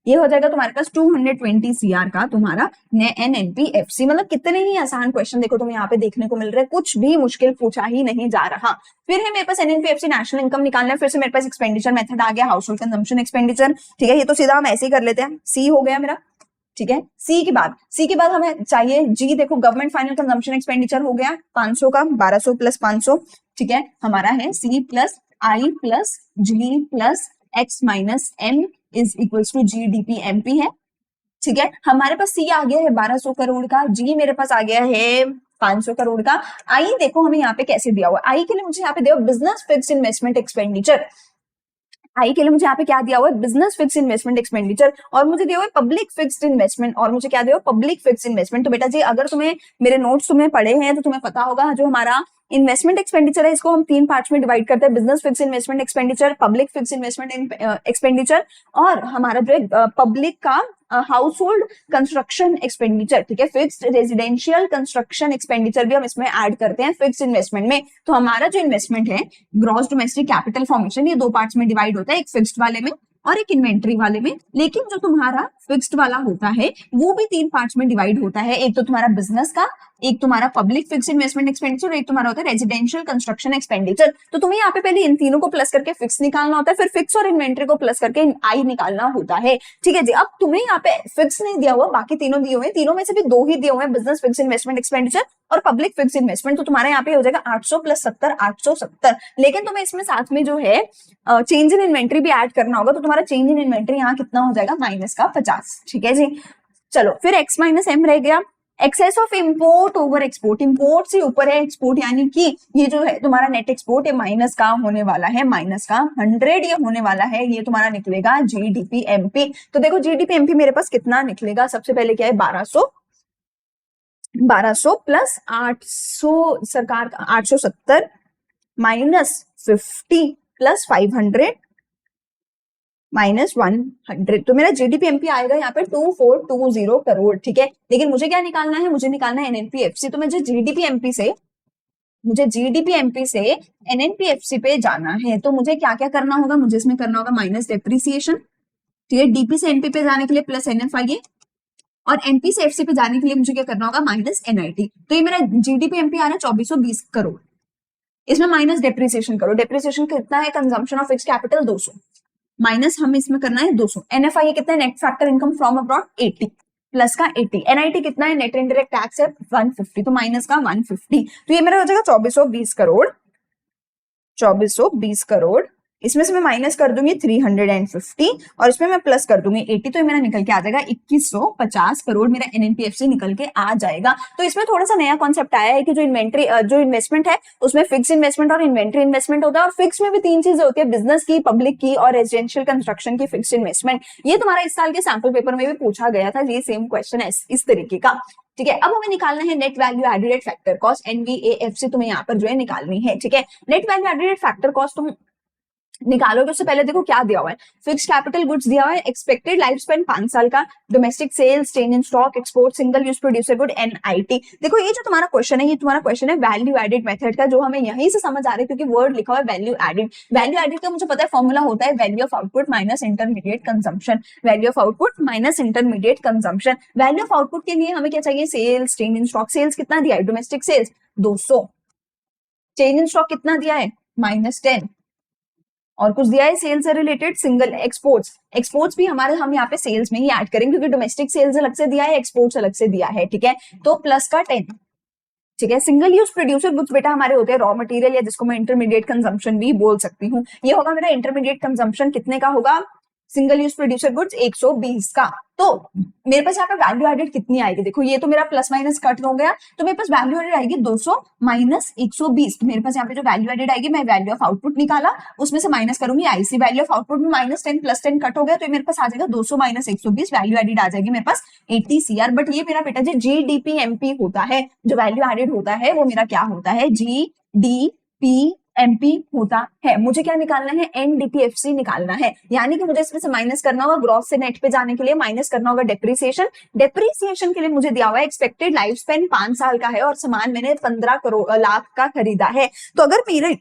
ये हो जाएगा तुम्हारे पास 220 CR का तुम्हारा एनएनपीएफसी। मतलब कितने ही आसान क्वेश्चन देखो तुम्हें यहाँ पे देखने को मिल रहा है, कुछ भी मुश्किल पूछा ही नहीं जा रहा। फिर है मेरे पास एनएनपीएफसी नेशनल इनकम निकालना है, फिर से मेरे पास एक्सपेंडिचर मेथड आ गया, हाउस होल्ड कंजम्पशन एक्सपेंडिचर। ठीक है, ये तो सीधा हम ऐसे ही कर लेते हैं, सी हो गया मेरा। ठीक है, सी के बाद हमें चाहिए जी, देखो गवर्नमेंट फाइनल कंजम्पशन एक्सपेंडिचर हो गया 500 का, 1200 प्लस 500। ठीक है, हमारा है C plus I plus G plus X minus M is equals to G D P M P है। ठीक है, हमारे पास सी आ गया है 1200 करोड़ का, जी मेरे पास आ गया है 500 करोड़ का। आई देखो हमें यहाँ पे कैसे दिया हुआ है, आई के लिए मुझे यहाँ पे दिया बिजनेस फिक्स इन्वेस्टमेंट एक्सपेंडिचर। आई के लिए मुझे यहाँ पे क्या दिया हुआ है, बिजनेस फिक्स इन्वेस्टमेंट एक्सपेंडिचर, और मुझे दिया हुआ है पब्लिक फिक्स्ड इन्वेस्टमेंट, और मुझे क्या दिया हुआ पब्लिक फिक्स्ड इन्वेस्टमेंट। तो बेटा जी अगर तुम्हें मेरे नोट्स तुम्हें पढ़े हैं तो तुम्हें पता होगा जो हमारा इन्वेस्टमेंट एक्सपेंडिचर है इसको हम 3 पार्ट्स में डिवाइड करते हैं, business fix investment expenditure, public fix investment expenditure, और हमारा जो है पब्लिक का हाउस होल्ड कंस्ट्रक्शन एक्सपेंडिचर। ठीक है, फिक्स्ड रेजिडेंशियल कंस्ट्रक्शन एक्सपेंडिचर भी हम इसमें ऐड करते हैं फिक्स्ड इन्वेस्टमेंट में। तो हमारा जो इन्वेस्टमेंट है ग्रॉस डोमेस्टिक कैपिटल फॉर्मेशन, ये 2 पार्ट्स में डिवाइड होता है, एक फिक्स्ड वाले में और एक इन्वेंट्री वाले में। लेकिन जो तुम्हारा फिक्स्ड वाला होता है वो भी 3 पार्ट्स में डिवाइड होता है, एक तो तुम्हारा बिजनेस का, एक तुम्हारा पब्लिक फिक्स इन्वेस्टमेंट एक्सपेंडिचर, और एक तुम्हारा होता है रेजिडेंशियल कंस्ट्रक्शन एक्सपेंडिचर। तो तुम्हें यहाँ पे पहले इन तीनों को प्लस करके फिक्स निकालना होता है, फिर फिक्स और इन्वेंट्री को प्लस करके आई निकालना होता है। ठीक है जी, अब तुम्हें यहाँ पे फिक्स नहीं दिया हुआ, बाकी तीनों दिए हुए, तीनों में से भी 2 ही दिए हुए हैं, बिजनेस फिक्स इन्वेस्टमेंट एक्सपेंडिचर और पब्लिक फिक्स इन्वेस्टमेंट। तो तुम्हारे यहाँ पे हो जाएगा 800 प्लस 70 870। लेकिन तुम्हें इसमें साथ में जो है चेंज इन इन्वेंट्री भी ऐड करना होगा, तो तुम्हारा चेंज इन इन्वेंट्री यहाँ कितना हो जाएगा, माइनस का 50। ठीक है जी, चलो फिर x माइनस एम रह गया। Excess of import over export, import से ऊपर है एक्सपोर्ट, यानी कि ये जो है तुम्हारा नेट एक्सपोर्ट, ये माइनस का होने वाला है, माइनस का 100 ये होने वाला है, ये तुम्हारा निकलेगा जीडीपी एमपी। तो देखो जीडीपी एमपी मेरे पास कितना निकलेगा, सबसे पहले क्या है 1200 प्लस 800 सरकार का 870 माइनस 50 प्लस 500 माइनस 100, तो मेरा जीडीपी एमपी आएगा यहाँ पे 2420 करोड़। ठीक है, लेकिन मुझे क्या निकालना है, मुझे निकालना है एनएनपीएफसी। तो मुझे जीडीपी एमपी से एनएनपीएफसी पे जाना है, तो मुझे क्या क्या करना होगा, मुझे इसमें करना होगा माइनस डेप्रिसिएशन। ठीक है, डीपी से एनपी पे जाने के लिए प्लस एनएफआईए, और एनपी से एफसी पे जाने के लिए मुझे क्या करना होगा, माइनस एनआईटी। तो ये मेरा जीडीपी एमपी आ रहा है 2420 करोड़, इसमें माइनस डेप्रिसिएशन करो, डेप्रिसिएशन कितना है, consumption of fixed capital 200, minus हम इसमें करना है 200, एनएफआई कितना है, net factor income from abroad 80 plus का 80, एनआईटी कितना है, नेट इनडायरेक्ट टैक्स है 150, तो माइनस का 150। तो ये मेरा हो जाएगा 2420 करोड़, 2420 करोड़, इसमें से मैं माइनस कर दूंगी 350 और इसमें मैं प्लस कर दूंगी 80, तो ये मेरा निकल के आ जाएगा 2150 करोड़, मेरा एनएनपीएफसी निकल के आ जाएगा। तो इसमें थोड़ा सा नया कॉन्सेप्ट आया है कि जो इन्वेस्टमेंट है उसमें फिक्स इन्वेस्टमेंट और इन्वेंट्री इन्वेस्टमेंट होता है, और फिक्स में भी 3 चीजें होती है, बिजनेस की, पब्लिक की और रेजिडेंशियल कंस्ट्रक्शन की फिक्स इन्वेस्टमेंट। ये तुम्हारा इस साल के सैंपल पेपर में भी पूछा गया था, ये सेम क्वेश्चन है इस तरीके का। ठीक है, अब हमें निकालना है net value added factor cost, NVAF तुम्हें यहाँ पर जो है निकालनी है। ठीक है, net value added factor cost तुम निकालोगे उससे पहले देखो क्या दिया हुआ है, फिक्स्ड कैपिटल गुड्स दिया हुआ है, एक्सपेक्टेड लाइफ स्पेन 5 साल का, domestic sales, change in stock, export, single use producer good, NIT. देखो ये जो तुम्हारा क्वेश्चन है, ये तुम्हारा क्वेश्चन है वैल्यू एडेड मेथड का, जो हमें यहीं से समझ आ रहा है क्योंकि वर्ड लिखा हुआ है वैल्यू एडेड। वैल्यू एडेड का मुझे पता है फॉर्मूला होता है value of output minus intermediate consumption, value of output minus intermediate consumption. Value of output के लिए हमें क्या चाहिए, sales, change in stock, sales कितना दिया है, domestic sales 200, change in stock कितना दिया है, -10, और कुछ दिया है सेल्स से रिलेटेड, सिंगल एक्सपोर्ट्स, एक्सपोर्ट्स भी हमारे हम यहाँ पे सेल्स में ही ऐड करेंगे क्योंकि डोमेस्टिक सेल्स अलग से दिया है, एक्सपोर्ट्स अलग से दिया है। ठीक है, तो प्लस का 10। ठीक है, सिंगल यूज प्रोड्यूसर गुड्स बेटा हमारे होते हैं रॉ मटेरियल, या जिसको मैं इंटरमीडिएट कंजम्पशन भी बोल सकती हूँ। ये होगा मेरा इंटरमीडिएट कंजम्पशन कितने का होगा, सिंगल यूज प्रोड्यूसर गुड्स 120 का। तो मेरे पास यहाँ पे वैल्यू एडेड कितनी आएगी, देखो ये तो मेरा प्लस माइनस कट हो गया, तो मेरे पास वैल्यू एडेड आएगी 200 माइनस 120। तो मेरे पास यहाँ पे जो वैल्यू एडेड आएगी, मैं वैल्यू ऑफ आउटपुट निकाला, उसमें से माइनस करूंगी आईसी, वैल्यू ऑफ आउटपुट में -10 प्लस 10 कट हो गया, तो मेरे पास आ जाएगा 200 माइनस 120, वैल्यू एडेड आ जाएगी मेरे पास 80 CR। बट ये मेरा बेटा जी जीडीपी एमपी होता है, जो वैल्यू एडेड होता है वो मेरा क्या होता है, जीडीपी एमपी होता है। मुझे क्या निकालना है, एनडीपीएफसी निकालना है, यानी कि मुझे इसमें से माइनस करना होगा, ग्रॉस से नेट पे जाने के लिए माइनस करना होगा डेप्रिसिएशन। डेप्रिसिएशन के लिए मुझे दिया हुआ है एक्सपेक्टेड लाइफ स्पेन 5 साल का है, और सामान मैंने 15 लाख का खरीदा है। तो अगर मेरे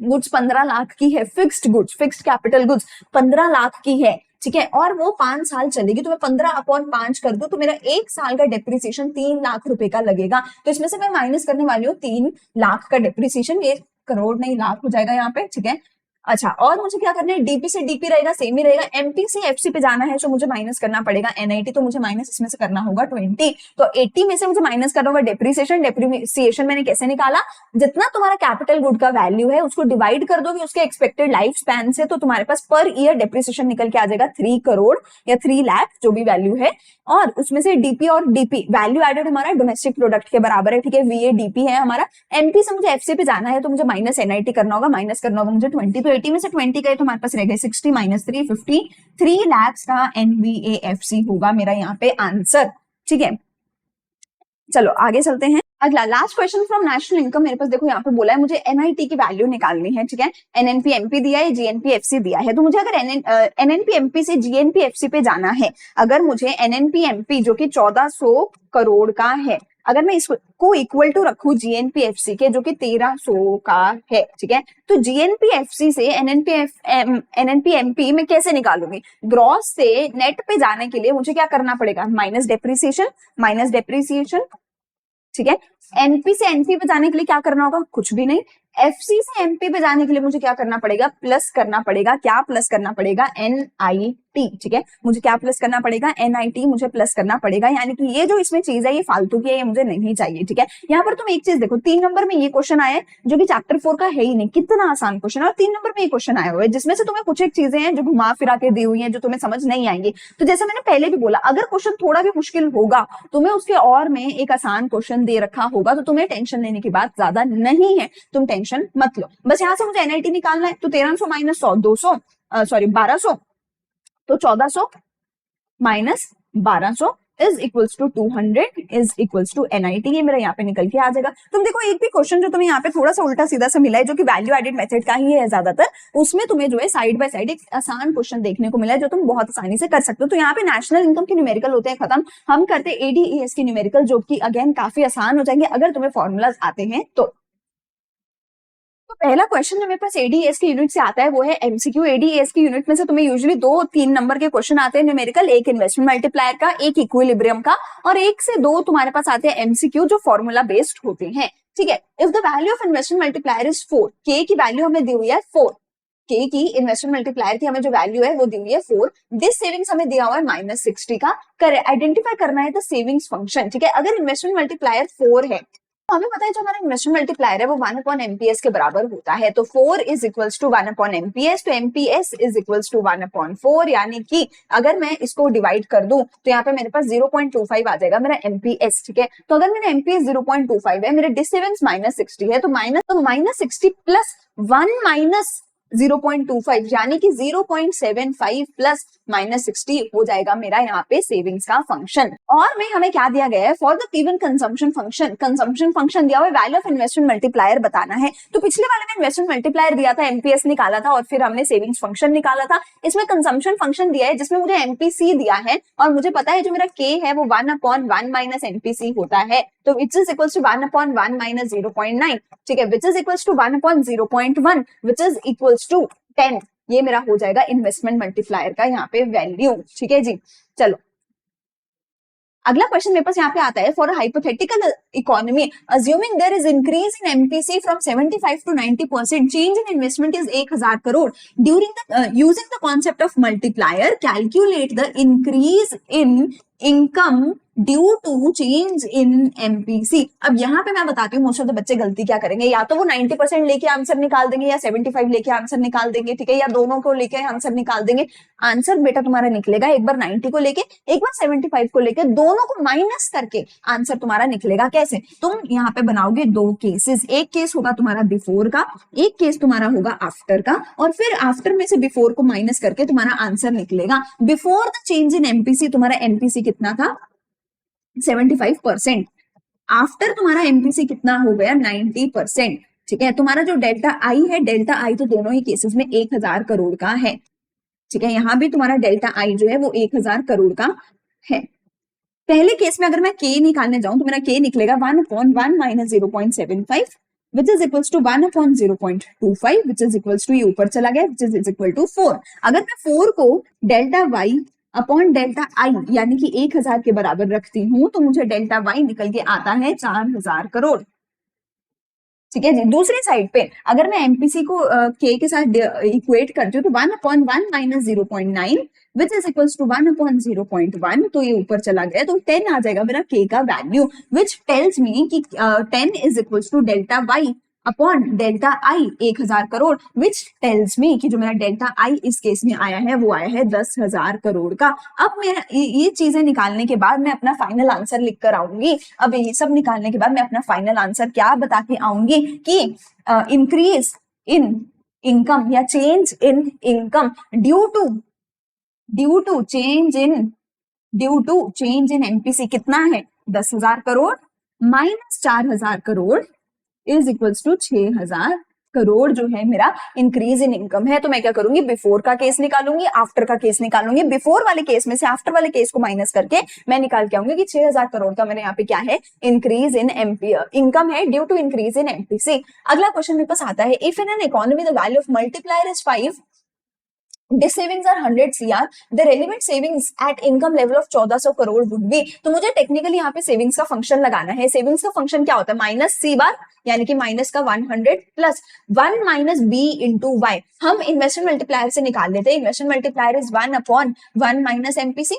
गुड्स 15 लाख की है, fixed goods, fixed capital goods 15 lakh की है, ठीक है, और वो 5 साल चलेगी, तो मैं 15/5 कर दूं तो मेरा 1 साल का डेप्रिसिएशन 3 लाख रुपए का लगेगा। तो इसमें से मैं माइनस करने वाली हूँ 3 लाख का डेप्रिसिएशन, ये करोड़ नहीं लाख हो जाएगा यहाँ पे। ठीक है, अच्छा, और मुझे क्या करना है, डीपी से डीपी रहेगा सेम ही रहेगा, एमपी से एफसी पे जाना है तो मुझे माइनस करना पड़ेगा, एनआईटी तो मुझे माइनस इसमें से करना होगा 20, तो 80 में से मुझे माइनस करना होगा डेप्रिसिएशन। डेप्रिसिएशन मैंने कैसे निकाला, जितना तुम्हारा कैपिटल गुड का वैल्यू है उसको डिवाइड कर दोगे उसके एक्सपेक्टेड लाइफ स्पैन से, तो तुम्हारे पास पर ईयर डेप्रिसिएशन निकल के आ जाएगा 3 करोड़ या 3 लाख जो भी वैल्यू है, और उसमें से डीपी और डीपी वैल्यू एडेड हमारा डोमेस्टिक प्रोडक्ट के बराबर है, ठीक है, वीए डीपी है हमारा। एमपी से मुझे एफसी पे जाना है तो मुझे माइनस एनआईटी करना होगा, माइनस करना होगा मुझे 20, तो 80 में से 20 गए तो हमारे पास रह गए 60 माइनस 3 50, 3 लाख का एनवीएएफसी होगा मेरा यहाँ पे आंसर, ठीक है। चलो आगे चलते हैं, अगला last question from national income. मेरे पास देखो यहाँ पे बोला है मुझे एनआईटी की वैल्यू निकालनी है, ठीक है, एनएनपी एमपी दिया है, जीएनपी एफसी दिया है, तो मुझे अगर एनएनपी एमपी से जीएनपी एफसी पे जाना है, अगर मुझे एनएनपी एमपी जो कि 1400 करोड़ का है, अगर मैं इसको इक्वल टू रखूं जीएनपीएफसी के जो कि 1300 का है, ठीक है, तो जीएनपीएफसी से एनएनपीएमपी में कैसे निकालूंगी, ग्रॉस से नेट पे जाने के लिए मुझे क्या करना पड़ेगा, माइनस डेप्रिसिएशन, ठीक है। एनपी से एनपी पे जाने के लिए क्या करना होगा, कुछ भी नहीं। एफसी से एमपी पे जाने के लिए मुझे क्या करना पड़ेगा, प्लस करना पड़ेगा, क्या प्लस करना पड़ेगा, एनआईटी, ठीक है, मुझे क्या प्लस करना पड़ेगा, एनआईटी मुझे प्लस करना पड़ेगा, यानी कि ये जो इसमें चीज है ये फालतू की है, ये मुझे नहीं चाहिए, ठीक है। यहाँ पर तुम एक चीज देखो, 3 नंबर में ये क्वेश्चन आया है जो कि चैप्टर 4 का है ही नहीं, कितना आसान क्वेश्चन है, और 3 नंबर में ये क्वेश्चन आया हुआ है जिसमें से तुम्हें कुछ एक चीजें हैं जो घुमा फिरा के दी हुई है जो तुम्हें समझ नहीं आएंगी। तो जैसा मैंने पहले भी बोला, अगर क्वेश्चन थोड़ा भी मुश्किल होगा, तुम्हें उसके और में एक आसान क्वेश्चन दे रखा होगा, तो तुम्हें टेंशन लेने की बात ज्यादा नहीं है, तुम टेंशन मत लो। बस यहाँ से मुझे एनआईटी निकालना है, तो 1300 माइनस 100 200 सॉरी 1200, तो 1400 minus 1200 is equals to 200 is equals to NIT, ये मेरा यहाँ पे निकल के आ जाएगा। तुम देखो एक भी क्वेश्चन जो तुम्हें यहाँ पे थोड़ा सा उल्टा सीधा सा मिला है जो कि वैल्यू एडेड मेथड का ही है ज्यादातर, उसमें तुम्हें जो है साइड बाय साइड एक आसान क्वेश्चन देखने को मिला है जो तुम बहुत आसानी से कर सकते हो। तो यहाँ पे नेशनल इनकम के न्यूमेरिकल होते हैं खत्म, हम करते हैं एडीएस के न्यूमेरिकल जो कि अगेन काफी आसान हो जाएंगे अगर तुम्हें फॉर्मूलाज आते हैं तो पहला क्वेश्चन जो मेरे पास एडीएस के यूनिट से आता है वो है एमसीक्यू। एडीएस की यूनिट में से तुम्हें यूजुअली 2-3 नंबर के क्वेश्चन आते हैं न्यूमेरिकल, एक इन्वेस्टमेंट मल्टीप्लायर का, एक इक्विलिब्रियम का, और 1 से 2 तुम्हारे पास आते हैं एमसीक्यू जो फॉर्मूला बेस्ड होते हैं, ठीक है। If the value of investment multiplier is 4, के की वैल्यू हमें दी हुई है 4, के की इन्वेस्टमेंट मल्टीप्लायर की हमें जो वैल्यू है वो दी हुई है 4, दिस सेविंग्स हमें दिया हुआ है -60 का, आइडेंटिफाई करना है द सेविंग्स फंक्शन, ठीक है। अगर इन्वेस्टमेंट मल्टीप्लायर 4 है, हमें पता है जो हमारा इन्वेस्टमेंट मल्टीप्लायर है वो 1 अपॉन एमपीएस के बराबर होता है, तो 4 is equals to 1 upon MPS, तो MPS is equals to 1 upon 4, यानी कि अगर मैं इसको डिवाइड कर दूं तो यहाँ पे मेरे पास 0.25 आ जाएगा मेरा एमपीएस, ठीक है। तो अगर मेरा एमपीएस 0.25 है, मेरे डिस सेविंग्स -60 है, तो -60 प्लस 1 माइनस 0.25 यानी कि 0.75 प्लस -60 हो जाएगा मेरा यहाँ पे सेविंग्स का फंक्शन। और में हमें क्या दिया गया है, for the given consumption function दिया हुआ है, वैल्यू ऑफ इन्वेस्टमेंट मल्टीप्लायर बताना है। तो पिछले वाले में इन्वेस्टमेंट मल्टीप्लायर दिया था, एमपीएस निकाला था और फिर हमने सेविंग्स फंक्शन निकाला था। इसमें कंजम्पशन फंक्शन दिया है जिसमें मुझे एमपीसी दिया है और मुझे पता है जो मेरा के है वो 1 अपॉन 1 माइनस एमपीसी होता है, तो which is equals to 1 upon 1 minus 0.9, ठीक है, which is equals to 1 upon 0.1 which is equals to 10, ये मेरा हो जाएगा इन्वेस्टमेंट मल्टीप्लायर का यहाँ पे वैल्यू, ठीक है जी। चलो अगला क्वेश्चन मेरे पास यहाँ पे आता है, for hypothetical economy assuming there is increase in MPC from 75 to 90%, change in investment is 1000 crore, during the using the concept of multiplier calculate the increase in income due to change in MPC. अब यहाँ पे मैं बताती हूँ most of the बच्चे गलती क्या करेंगे, या तो वो 90% लेके आंसर निकाल देंगे या 75 लेके आंसर निकाल देंगे, ठीक है, या दोनों को लेके आंसर निकाल देंगे। आंसर बेटा तुम्हारा निकलेगा एक बार 90 को लेके, एक बार 75 को लेके, दोनों को माइनस करके आंसर तुम्हारा निकलेगा। कैसे, तुम यहाँ पे बनाओगे 2 केसेस, एक केस होगा तुम्हारा बिफोर का, एक केस तुम्हारा होगा आफ्टर का, और फिर आफ्टर में से बिफोर को माइनस करके तुम्हारा आंसर निकलेगा। Before the change in MPC तुम्हारा एमपीसी कितना था, 75%, आफ्टर तुम्हारा एमपीसी कितना हो गया 90%, ठीक है। तुम्हारा जो डेल्टा आई है, डेल्टा आई तो दोनों ही केसेस में 1000 करोड़ का है, ठीक है, यहां भी तुम्हारा डेल्टा आई जो है वो 1000 करोड़ का है। पहले केस में अगर मैं के निकालने जाऊं तो मेरा के निकलेगा 1 upon 1 minus 0.75 which is equals to 1 upon 0.25 which is equals to, ये ऊपर चला गया, विच इज इक्वल टू 4। अगर मैं 4 को delta Y upon delta I यानी कि 1000 के बराबर रखती हूँ तो मुझे डेल्टा वाई निकल के आता है 4000 करोड़। ठीक है जी। दूसरी साइड पे अगर मैं एमपीसी को के के साथ इक्वेट करती हूँ तो 1/1 minus 0.9 which is equals to 1/0.1, तो ये ऊपर चला गया तो 10 आ जाएगा मेरा के का वैल्यू, विच टेल्स मी कि 10 is equals to delta Y upon delta I 1000 crore, which tells me कि जो मेरा डेल्टा आई इस केस में आया है वो आया है 10,000 करोड़ का। अब मेरा ये चीजें निकालने के बाद मैं अपना फाइनल आंसर लिख कर आऊंगी। अब ये सब निकालने के बाद मैं अपना फाइनल आंसर क्या बता के आऊंगी कि इंक्रीज इन इनकम या change in income due to change in MPC कितना है 10,000 crore minus 4,000 crore is equals to 6,000 crore जो है मेरा इंक्रीज इन इनकम है। तो मैं क्या करूंगी, बिफोर का केस निकालूंगी, आफ्टर का केस निकालूंगी। बिफोर वाले केस में से आफ्टर वाले केस को माइनस करके मैं निकाल के आऊंगी कि 6,000 करोड़ का मेरे यहाँ पे क्या है, इंक्रीज इन इनकम है due to increase in MPC. अगला क्वेश्चन मेरे पास आता है, if in an economy the value of multiplier is 5, the savings are 100 CR, the relevant savings at income level of 1400 crore would be। तो मुझे technically यहाँ पे सेविंग्स का फंक्शन लगाना है। सेविंग्स का फंक्शन क्या होता है, माइनस सी बार यानी कि माइनस का 100 plus 1 minus B into Y. हम इन्वेस्टमेंट मल्टीप्लायर से निकाल लेते हैं। Investment multiplier is 1/1 minus MPC.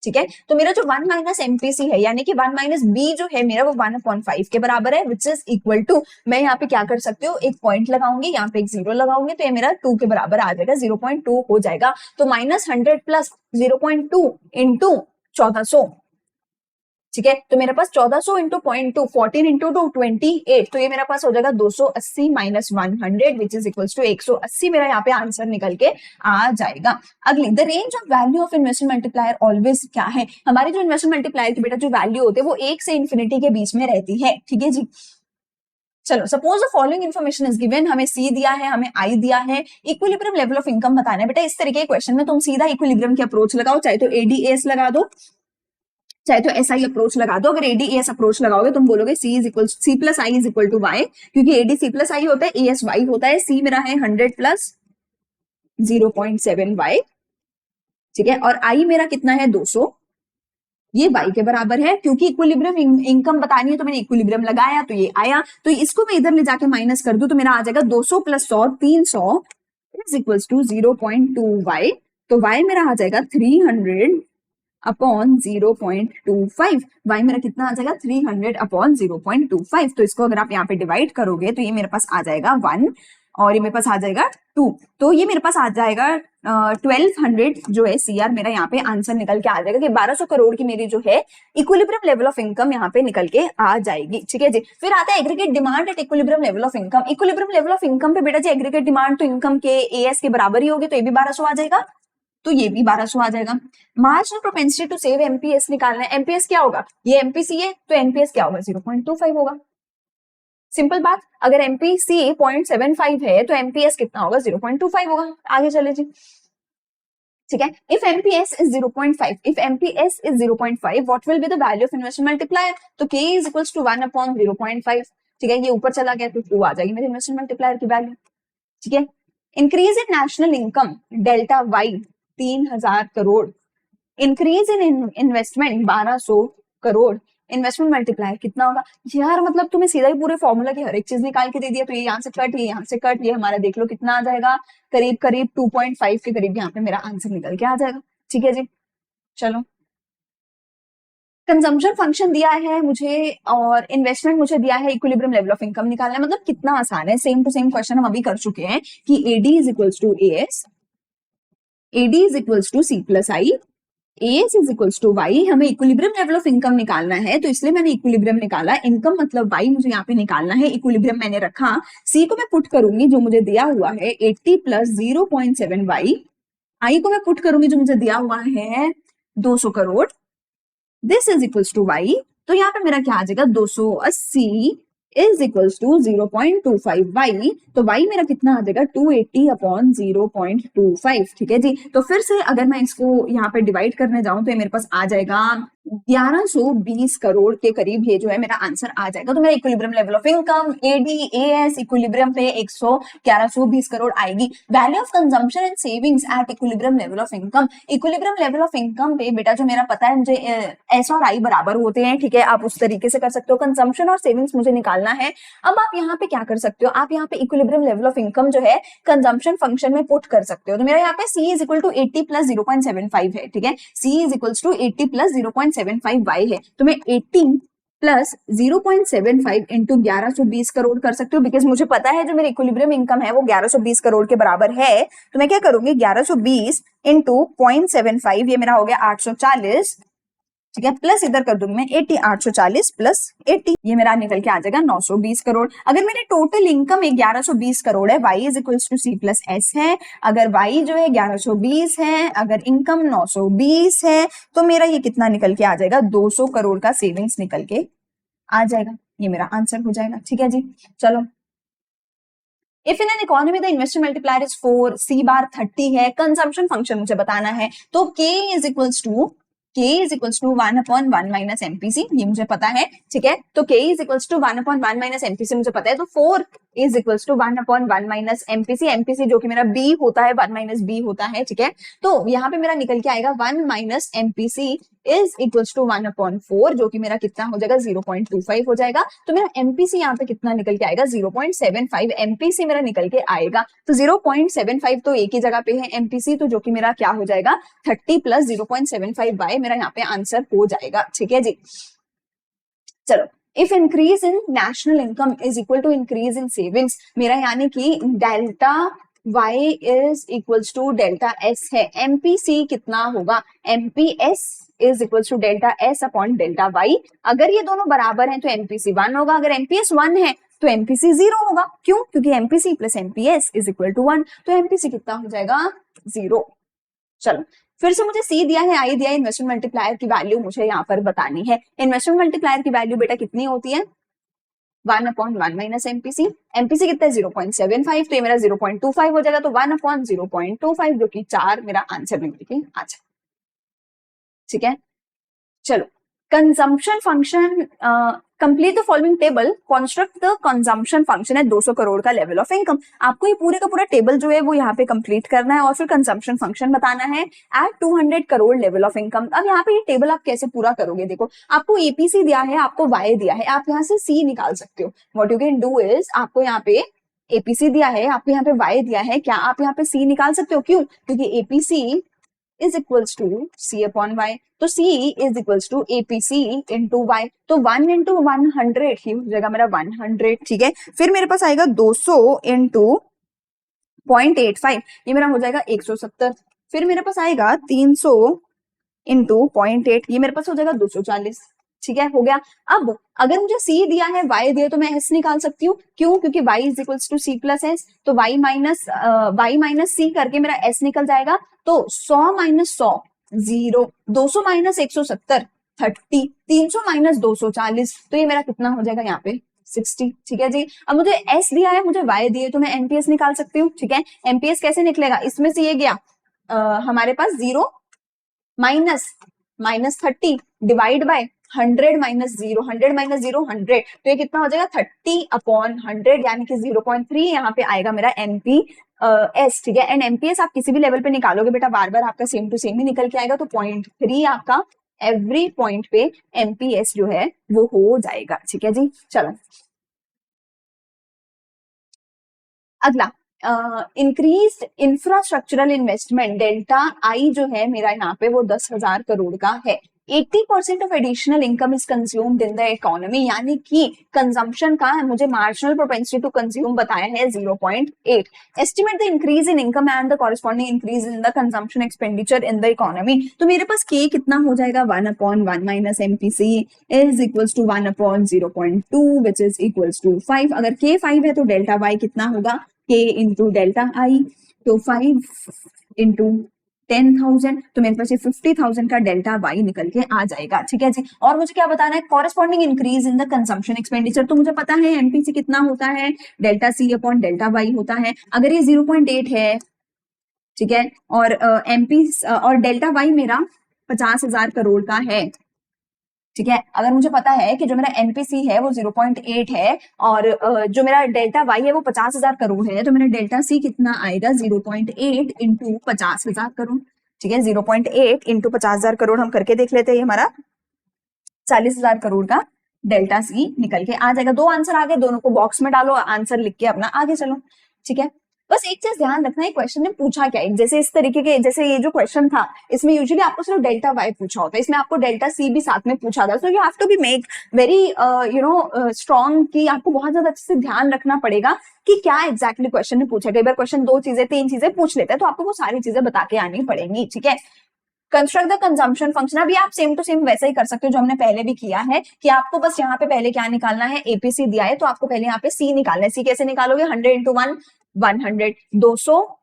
ठीक है, तो मेरा जो 1 माइनस एमपीसी है यानी कि 1 माइनस बी जो है मेरा वो 1/5 के बराबर है, विच इज इक्वल टू, मैं यहाँ पे क्या कर सकती हूँ, एक पॉइंट लगाऊंगी, यहाँ पे एक 0 लगाऊंगी, तो ये मेरा 2 के बराबर आ जाएगा, 0.2 हो जाएगा। तो माइनस 100 प्लस 0.2 इंटू 1400। ठीक है, तो मेरे पास 1400 इंटू 0.2, 14 इंटू 2 28, तो ये मेरे पास हो जाएगा 280 minus 100 which is equals to 180। मेरा यहाँ पे आंसर निकल के आ जाएगा। अगली, the range of value of investment multiplier always क्या है, हमारी जो इन्वेस्टमेंट मल्टीप्लायर की बेटा जो वैल्यू होती है वो 1 से इन्फिनिटी के बीच में रहती है। ठीक है जी। चलो, suppose the following information is given, हमें सी दिया है, हमें आई दिया है, इक्विलिब्रियम लेवल ऑफ इनकम बताना है। बेटा इस तरीके के क्वेश्चन में तुम सीधा इक्विलिब्रियम की अप्रोच लगाओ, चाहे तो एडीएस लगा दो, चाहे तो एसआई अप्रोच लगा दो। अगर एडीएस अप्रोच लगाओगे तुम बोलोगे C plus I is equal to Y, क्योंकि एडी सी प्लस आई होता है, एएस वाई होता है। सी मेरा है 100 प्लस 0.7 वाई। ठीक है, और आई मेरा कितना है 200, ये वाई के बराबर है। क्योंकि इक्विलिब्रियम इनकम बतानी है तो मैंने इक्विलिब्रियम लगाया तो ये आया, तो इसको मैं इधर ले जाके माइनस कर दूं तो मेरा आ जाएगा 200 plus 100 300 is equals to 0.2 Y. तो वाई मेरा आ जाएगा 300 अपॉन 0.25। वाई मेरा कितना आ जाएगा 300 अपॉन 0.25। तो इसको अगर आप यहाँ पे डिवाइड करोगे तो ये मेरे पास आ जाएगा 1 और ये मेरे पास आ जाएगा 2, तो ये मेरे पास आ जाएगा 1200 जो है सीआर मेरा यहाँ पे आंसर निकल के आ जाएगा कि 1200 करोड़ की मेरी जो है इक्विलिब्रियम लेवल ऑफ इनकम यहाँ पे निकल के आ जाएगी। ठीक है जी। फिर आता है aggregate demand at equilibrium level of income. Equilibrium level of income पे बेटा जी एग्रीगेट डिमांड तो इनकम के एएस के बराबर ही होगी, तो ये भी 1200 आ जाएगा, तो ये भी 1200 आ जाएगा। Marginal propensity to save MPS निकालना है। एमपीएस क्या होगा, ये एमपीसी है तो एमपीएस क्या होगा 0.25 होगा। सिंपल बात, अगर एमपीसी 0.75 है तो एमपीएस कितना होगा 0.25 होगा। आगे चले जी। ठीक है, if MPS is 0.5 what will be the value of investment multiplier, तो के इज इक्वल्स टू 1/0.5। ठीक है, ये ऊपर चला गया तो 2 आ जाएगी मेरी इन्वेस्टमेंट मल्टीप्लायर की वैल्यू। ठीक है, increase in national income delta Y 3,000 crore, increase in investment 1200 crore, investment multiplier कितना होगा। यार मतलब तुम्हें सीधा ही पूरे फॉर्मूला की हर एक चीज निकाल के दे दिया, तो ये यहाँ से कट, ये यहाँ से कट, ये हमारा देख लो कितना आ जाएगा, करीब करीब 2.5 के करीब यहाँ पे मेरा आंसर निकल के आ जाएगा। ठीक है जी। चलो, कंजम्पशन फंक्शन दिया है मुझे और इन्वेस्टमेंट मुझे दिया है, इक्विलिब्रियम लेवल ऑफ इनकम निकालना है। मतलब कितना आसान है, सेम टू सेम क्वेश्चन हम अभी कर चुके हैं कि AD is equals to AS, AD is equals to C plus I, AS is equals to Y. हमें इक्विलिब्रियम लेवल ऑफ इनकम निकालना है तो इसलिए मैंने इक्विलिब्रियम निकाला। इनकम मतलब वाई मुझे यहाँ पे निकालना है, इक्विलिब्रियम मैंने रखा। सी को मैं पुट करूंगी जो मुझे दिया हुआ है 80 प्लस 0.7 वाई। आई को मैं पुट करूंगी जो मुझे दिया हुआ है 200 crore. This is equals to Y, तो यहाँ पे मेरा क्या आ जाएगा 280 इज इक्वल्स टू 0.25 वाई। तो वाई मेरा कितना आ जाएगा 280 अपॉन 0.25। ठीक है जी। तो फिर से अगर मैं इसको यहाँ पे डिवाइड करने जाऊं तो ये मेरे पास आ जाएगा 1120 करोड़ के करीब ये जो है मेरा आंसर आ जाएगा। तो मेरा equilibrium level of income ADAS equilibrium पे 1120 करोड़ आएगी। Value of consumption and savings at equilibrium level of income, equilibrium level of income पे बेटा जो मेरा पता है मुझे S और I बराबर होते हैं, ठीक है, आप उस तरीके से कर सकते हो। कंजम्पशन और सेविंग्स मुझे निकालना है। अब आप यहाँ पे क्या कर सकते हो, आप यहाँ पे इक्विलिब्रियम लेवल ऑफ इनकम जो है कंजम्पशन फंक्शन में पुट कर सकते हो। तो मेरा यहाँ पे C is equal to 80 plus 0.75 है, ठीक है, C is equal to 80 plus 0.75 y है। तो मैं 80 प्लस 0.75 इंटू 1120 करोड़ कर सकते हो, बिकॉज मुझे पता है जो मेरी इक्विलिब्रियम इनकम है वो 1120 करोड़ के बराबर है। तो मैं क्या करूंगी, 1120 इंटू 0.75, ये मेरा हो गया 840, ठीक है, प्लस इधर कर दूंगी मैं 80, 840 प्लस 80, ये मेरा निकल के आ जाएगा 920 करोड़। अगर मेरी टोटल इनकम 1120 करोड़ है, y is equal to C plus S है, अगर y जो है 1120 है, अगर इनकम 920 है, तो मेरा ये कितना निकल के आ जाएगा, 200 करोड़ का सेविंग्स निकल के आ जाएगा। ये मेरा आंसर हो जाएगा, ठीक है जी। चलो, if in an economy the investment multiplier is 4, C bar 30 है, कंजम्पशन फंक्शन मुझे बताना है, तो K is equals to 1/1 minus MPC, ये मुझे पता है, ठीक है। तो K is equals to 1/1 minus MPC मुझे पता है, तो 4 is equals to 1/1 minus MPC जो कि मेरा B होता है, 1 माइनस B होता है, ठीक है। तो यहाँ पे मेरा निकल के आएगा 1 minus MPC is equals to 1/4, जो कि मेरा कितना हो जाएगा, 0.25 हो जाएगा। तो मेरा MPC यहाँ पे कितना निकल के आएगा, 0.75 MPC मेरा निकल के आएगा। तो 0.75 तो एक ही जगह पे है MPC, तो जो कि मेरा क्या हो जाएगा, 30 प्लस 0.75 बाय मेरा यहाँ पे आंसर हो जाएगा, ठीक है जी। चलो, if increase in national income is equal to increase in savings, मेरा यानी कि delta y is equals to delta s है, MPC कितना होगा, MPS is equals to delta s upon delta y। अगर ये दोनों बराबर हैं तो MPC 1 होगा, अगर MPS 1 है तो MPC 0 होगा। क्यों? क्योंकि MPC plus MPS is equal to 1, तो MPC कितना हो जाएगा, 0। चलो, फिर से मुझे C दिया है, I दिया है, इन्वेस्टमेंट मल्टीप्लायर की वैल्यू मुझे यहाँ पर बतानी है। इन्वेस्टमेंट मल्टीप्लायर की वैल्यू बेटा कितनी होती है, 1/1 माइनस MPC, MPC कितना है 0.75, तो ये मेरा 0.25 हो जाएगा, तो 1/0.25 जो कि 4 मेरा आंसर निकल के आ जाए, ठीक है। चलो, consumption function, complete the following table, construct the consumption function है 200 करोड़ का लेवल ऑफ इनकम। आपको ये पूरे का पूरा टेबल जो है वो यहाँ पे कंप्लीट करना है और फिर कंजम्पशन फंक्शन बताना है at 200 crore level of income. अब यहाँ पे ये टेबल आप कैसे पूरा करोगे, देखो आपको APC दिया है, आपको Y दिया है, आप यहाँ से C निकाल सकते हो। What you can do is, आपको यहाँ पे APC दिया है, आपको यहाँ पे Y दिया है, क्या आप यहाँ पे C निकाल सकते हो? क्यों? क्योंकि APC is equals to C upon Y, तो C is equals to APC into Y, तो 1 into 100 ही हो जाएगा मेरा 100, ठीक है। फिर मेरे पास आएगा 200 into 0.85, ये मेरा हो जाएगा 170। फिर मेरे पास आएगा 300 into 0.8, ये मेरे पास हो जाएगा 240, ठीक है, हो गया। अब अगर मुझे C दिया है, Y दिया, तो मैं S निकाल सकती हूँ। क्यों? क्योंकि Y is equals to C plus S, तो Y माइनस C करके मेरा S निकल जाएगा। तो 100 माइनस 100 0, 200 माइनस 170 30, 300 माइनस 240, तो ये मेरा कितना हो जाएगा यहाँ पे 60, ठीक है जी। अब मुझे S दिया है, मुझे Y दिए, तो मैं MPS निकाल सकती हूँ, ठीक है। MPS कैसे निकलेगा, इसमें से ये गया हमारे पास 0 minus 30 divide by 100 minus 0, 100 minus 0 100, तो ये कितना हो जाएगा 30/100, यानी कि 0.3 यहाँ पे आएगा मेरा MPS, ठीक है। एंड MPS आप किसी भी लेवल पे निकालोगे बेटा, बार बार आपका सेम टू सेम ही निकल के आएगा, तो 0.3 आपका एवरी पॉइंट पे MPS जो है वो हो जाएगा, ठीक है जी। चलो, अगला, इंक्रीज इंफ्रास्ट्रक्चरल इन्वेस्टमेंट, डेल्टा आई जो है मेरा यहाँ पे वो 10,000 करोड़ का है। 80% of additional income is consumed in the economy, यानी कि कंजम्पशन का मुझे मार्जिनल प्रोपेंसिटी टू कंज्यूम बताया है 0.8। Estimate the increase in income and the corresponding increase in the consumption expenditure in the economy. तो मेरे पास K कितना हो जाएगा, 1/1 minus MPC is equals to 1/0.2 which is equals to 5। अगर K 5 है तो डेल्टा Y कितना होगा, K इंटू डेल्टा आई, तो 5 इंटू 10,000, तो मेरे पास ये 50,000 का डेल्टा वाई निकल के आ जाएगा, ठीक है जी। और मुझे क्या बताना है, corresponding increase in the consumption expenditure, तो मुझे पता है MPC कितना होता है, delta C upon delta Y होता है। अगर ये 0.8 है, ठीक है, और MP और डेल्टा वाई मेरा 50,000 करोड़ का है, ठीक है। अगर मुझे पता है कि जो मेरा एमपीसी है वो 0.8 है और जो मेरा डेल्टा वाई है वो 50,000 करोड़ है, तो मेरा डेल्टा सी कितना आएगा 0.8 इंटू 50,000 करोड़। ठीक है, 0.8 इंटू 50,000 करोड़ हम करके देख लेते हैं, ये हमारा 40,000 करोड़ का डेल्टा सी निकल के आ जाएगा। दो आंसर आ गए, दोनों को बॉक्स में डालो, आंसर लिख के अपना आगे चलो। ठीक है, बस एक चीज ध्यान रखना है, क्वेश्चन ने पूछा क्या है। जैसे इस तरीके के, जैसे ये जो क्वेश्चन था इसमें यूजुअली आपको सिर्फ डेल्टा वाई पूछा होता है, इसमें आपको डेल्टा सी भी साथ में पूछा था। So you have to be make very strong, कि आपको बहुत ज्यादा अच्छे से ध्यान रखना पड़ेगा कि क्या एग्जैक्टली क्वेश्चन ने पूछा। कई बार क्वेश्चन 2 चीजें 3 चीजें पूछ लेता है, तो आपको वो सारी चीजें बता के आनी पड़ेंगी। ठीक है, कंस्ट्रक्ट द कंजम्पशन फंक्शन। अभी आप सेम टू सेम वैसा ही कर सकते हो जो हमने पहले भी किया है, कि आपको बस यहाँ पे पहले क्या निकालना है, एपीसी दिया है तो आपको पहले यहाँ पे सी निकालना है। सी कैसे निकालोगे, 100 इंटू 1 100, 200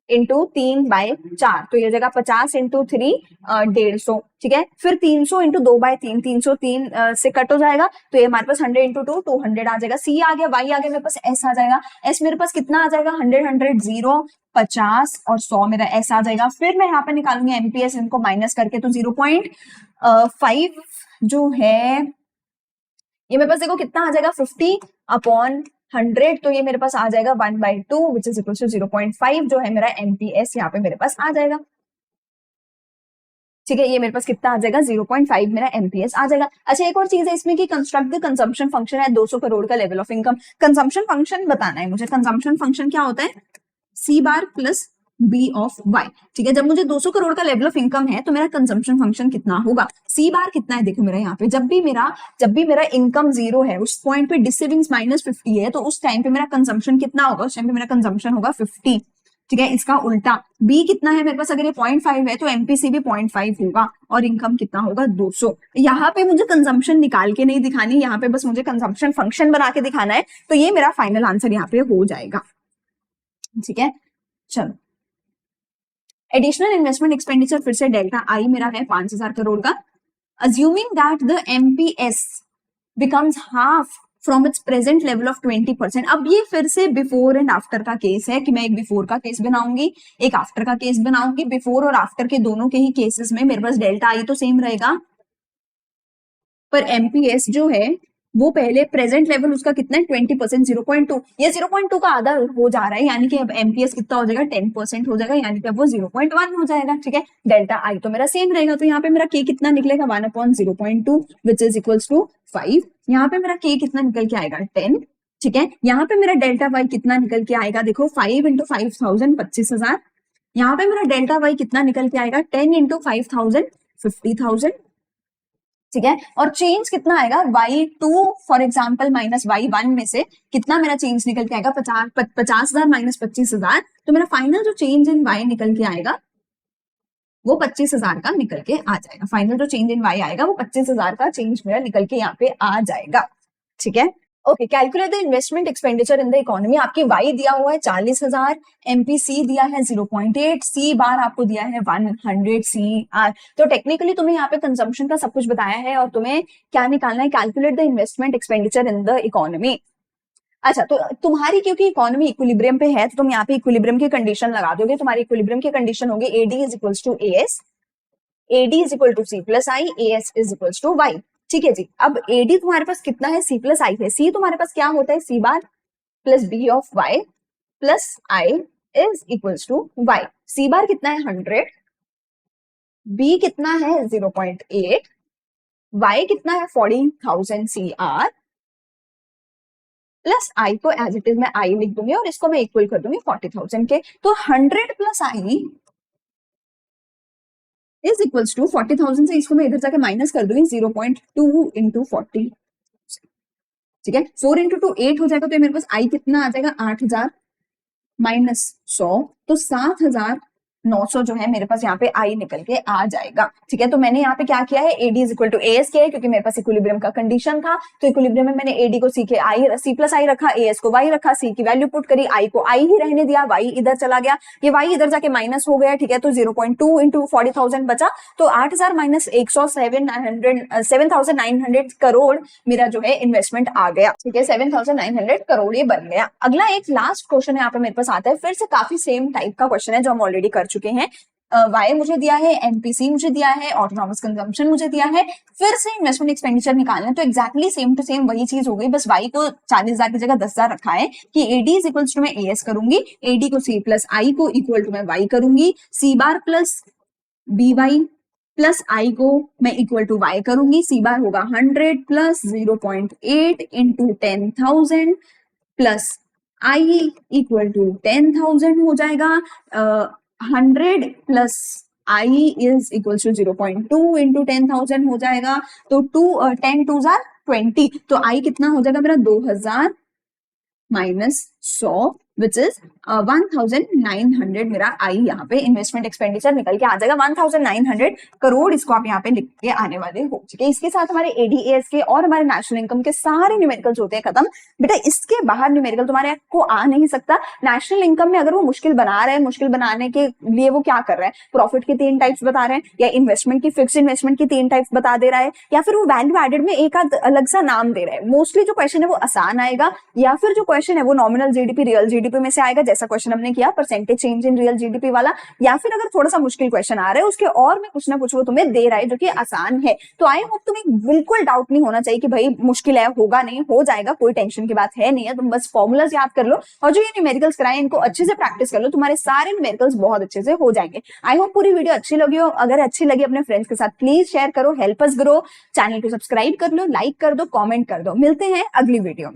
इंटू 3/4, तो ये जगह 50 इंटू 3 150। ठीक है, फिर 300 इंटू 2/3, 303 से कट हो जाएगा, तो ये हमारे पास 100 इंटू 2 200 आ जाएगा। सी आ गया, वाई आ गया, मेरे पास एस आ जाएगा। एस मेरे पास कितना आ जाएगा, 100 100 0 50 और 100 मेरा एस आ जाएगा। फिर मैं यहाँ पे निकालूंगी एमपीएस, इनको माइनस करके, तो 0.5 जो है ये मेरे पास देखो कितना आ जाएगा, 50/100, तो ये मेरे पास आ जाएगा 1/2 विच इज इक्वल टू 0.5 जो है मेरा एमपीएस यहाँ पे मेरे पास आ जाएगा। ठीक है, ये मेरे पास कितना आ जाएगा, 0.5 मेरा एमपीएस आ जाएगा। अच्छा, एक और चीज है इसमें कि कंस्ट्रक्ट द कंजम्पशन फंक्शन है 200 करोड़ का level of income. Consumption function बताना है मुझे। कंजम्पशन फंक्शन क्या होता है, C bar plus B of Y. ठीक है, जब मुझे 200 करोड़ का लेवल ऑफ इनकम है तो मेरा कंजम्पशन फंक्शन कितना होगा, सी बार कितना है, देखो मेरा यहाँ पे जब भी मेरा इनकम 0 है, उस पॉइंट पे डिसेविंग्स -50 है, तो उस टाइम पे मेरा कंजम्पशन कितना होगा, उस टाइम पे मेरा कंजम्पशन होगा 50। ठीक है, इसका उल्टा बी कितना है मेरे पास, अगर ये 0.5 है तो एमपीसी भी 0.5 होगा और इनकम कितना होगा 200। यहाँ पे मुझे कंजम्पशन निकाल के नहीं दिखानी, यहाँ पे बस मुझे कंजम्पशन फंक्शन बना के दिखाना है, तो ये मेरा फाइनल आंसर यहाँ पे हो जाएगा। ठीक है, चलो एडिशनल इन्वेस्टमेंट एक्सपेंडिचर, फिर से डेल्टा आई मेरा है 5,000 करोड़ का। Assuming that the MPS becomes half from its present level of 20%। अब ये फिर से बिफोर एंड आफ्टर का केस है, कि मैं एक बिफोर का केस बनाऊंगी, एक आफ्टर का केस बनाऊंगी। बिफोर और आफ्टर के दोनों के ही केसेस में मेरे पास डेल्टा आई तो सेम रहेगा, पर एमपीएस जो है वो पहले प्रेजेंट लेवल उसका कितना है 20%, 0.2, ये 0.2 का आधा हो जा रहा है, यानी कि अब एमपीएस कितना हो जाएगा 10% हो जाएगा, यानी कि अब वो 0.1 हो जाएगा। ठीक है, डेल्टा आई तो मेरा सेम रहेगा, तो यहाँ पे मेरा के कितना निकलेगा 1/0.2 विच इज इक्वल्स टू 5। यहाँ पे मेरा के कितना निकल के आएगा 10। ठीक है, यहाँ पे मेरा डेल्टा वाई कितना निकल के आएगा, देखो 5 इंटू 5,000 25,000। यहाँ पे मेरा डेल्टा वाई कितना निकल के आएगा 10 इंटू 5,000 50,000। ठीक है, और चेंज कितना आएगा y2 for example minus y1 में से कितना मेरा चेंज निकल के आएगा 50,000 माइनस 25,000, तो मेरा फाइनल जो चेंज इन y निकल के आएगा वो 25,000 का निकल के आ जाएगा। फाइनल जो चेंज इन y आएगा वो 25,000 का चेंज मेरा निकल के यहाँ पे आ जाएगा। ठीक है, okay, calculate the investment expenditure in the economy. आपकी वाई दिया हुआ है 40,000, एमपीसी दिया है 0.8, सी बार आपको दिया है 100 सी आर। तो टेक्निकली तुम्हें यहाँ पे कंजम्पशन का सब कुछ बताया है और तुम्हें क्या निकालना है, calculate the investment expenditure in the economy. अच्छा, तो तुम्हारी क्योंकि इकोनॉमी इक्विलिब्रियम पे है तो तुम यहाँ पे इक्विलिब्रियम की कंडीशन लगा दोगे। तुम्हारी इक्विलिब्रियम की कंडीशन होगी AD is equals to AS, AD is equal to C plus I, AS is equals to Y. ठीक है जी, अब एडी तुम्हारे पास कितना है, सी प्लस आई है। सी तुम्हारे पास क्या होता है, C bar plus B of Y plus I is equals to Y. C bar कितना है 100, बी कितना है 0.8, वाई कितना है 40,000 सी आर, प्लस आई को एज इट इज मैं आई लिख दूंगी और इसको मैं इक्वल कर दूंगी 40,000 के। तो 100 plus I is equals to 40,000 से इसको मैं इधर जाके माइनस कर दूंगी 0.2 इंटू 40। ठीक है, 4 इंटू 2 8 हो जाएगा, तो मेरे पास आई कितना आ जाएगा 8,000 माइनस 100, तो 7,900 जो है मेरे पास यहाँ पे आई निकल के आ जाएगा। ठीक है, तो मैंने यहाँ पे क्या किया है, AD is equal to AS किया है क्योंकि मेरे पास इक्विलिब्रियम का कंडीशन था। तो इक्विलिब्रियम में मैंने एडी को सी प्लस आई रखा, एएस को वाई रखा, सी की वैल्यू पुट करी, आई को आई ही रहने दिया, वाई इधर चला गया, ये वाई इधर जाके माइनस हो गया। ठीक है, तो 0.2 इंटू 40,000 बचा, तो 8,000 माइनस 100 7,900 करोड़ मेरा जो है इन्वेस्टमेंट आ गया। ठीक है, 7,900 करोड़ ये बन गया। अगला एक लास्ट क्वेश्चन यहाँ पे मेरे पास आता है, फिर से काफी सेम टाइप का क्वेश्चन है जो हम ऑलरेडी कर चुके हैं। वाई मुझे दिया है, एमपीसी मुझे दिया है, ऑटोनॉमस कंजम्पशन मुझे दिया है, फिर से इन्वेस्टमेंट एक्सपेंडिचर निकालना है। तो एक्जैक्टली सेम टू सेम वही चीज हो गई, बस वाई को 40,000 की जगह 10,000 रखा है कि एडी इज इक्वल टू मैं एएस करूंगी, एडी को सी प्लस आई को इक्वल टू मैं वाई करूंगी, सी bar plus B Y plus आई को मैं इक्वल टू वाई करूंगी, सी बार होगा 100 plus 0.8 into 10,000 plus I equal to 10,000 हो जाएगा, 100 plus I is equal to 0.2 into 10,000 हो जाएगा, तो 10 टू जार 20, तो आई कितना हो जाएगा मेरा 2,000 माइनस 100 विच इज 1,900 मेरा आई यहाँ पे इन्वेस्टमेंट एक्सपेंडिचर निकल के आ जाएगा, 1,900 करोड़ इसको आप यहाँ पे लिख के आने वाले हो। ठीक है, इसके साथ हमारे एडीएस के और हमारे नेशनल इनकम के सारे न्यूमेरिकल्स होते हैं खत्म। बेटा इसके बाहर न्यूमेरिकल तुम्हारे को आ नहीं सकता। नेशनल इनकम में अगर वो मुश्किल बना रहे हैं, मुश्किल बनाने के लिए वो क्या कर रहे हैं, प्रॉफिट की 3 टाइप्स बता रहे हैं, या इन्वेस्टमेंट की फिक्स इन्वेस्टमेंट की 3 टाइप्स बता दे रहा है, या फिर वो वैल्यू एडेड में एक आध अलग सा नाम दे रहा है। मोस्टली जो क्वेश्चन है वो आसान आएगा, या फिर जो क्वेश्चन है वो नॉमिनल जीडीपी रियल जीडीपी में से आएगा, जैसा क्वेश्चन हमने किया percentage change in real GDP वाला, या फिर अगर थोड़ा सा मुश्किल क्वेश्चन आ रहा है उसके और में कुछ ना कुछ वो तुम्हें दे रहा है जो कि आसान है। तो आई होप तुम्हें बिल्कुल डाउट नहीं होना चाहिए कि भाई मुश्किल है, होगा नहीं, हो जाएगा, कोई टेंशन की बात है नहीं है। तुम बस फॉर्मूलाज याद कर लो और जो ये न्यूमेरिकल्स कराए इनको अच्छे से प्रैक्टिस कर लो, तुम्हारे सारे न्यूमेरिकल्स बहुत अच्छे से हो जाएंगे। आई होप पूरी वीडियो अच्छी लगी हो, अगर अच्छी लगी अपने फ्रेंड्स के साथ प्लीज शेयर करो, हेल्प अस ग्रो, चैनल को सब्सक्राइब कर लो, लाइक कर दो, कॉमेंट कर दो। मिलते हैं अगली वीडियो में।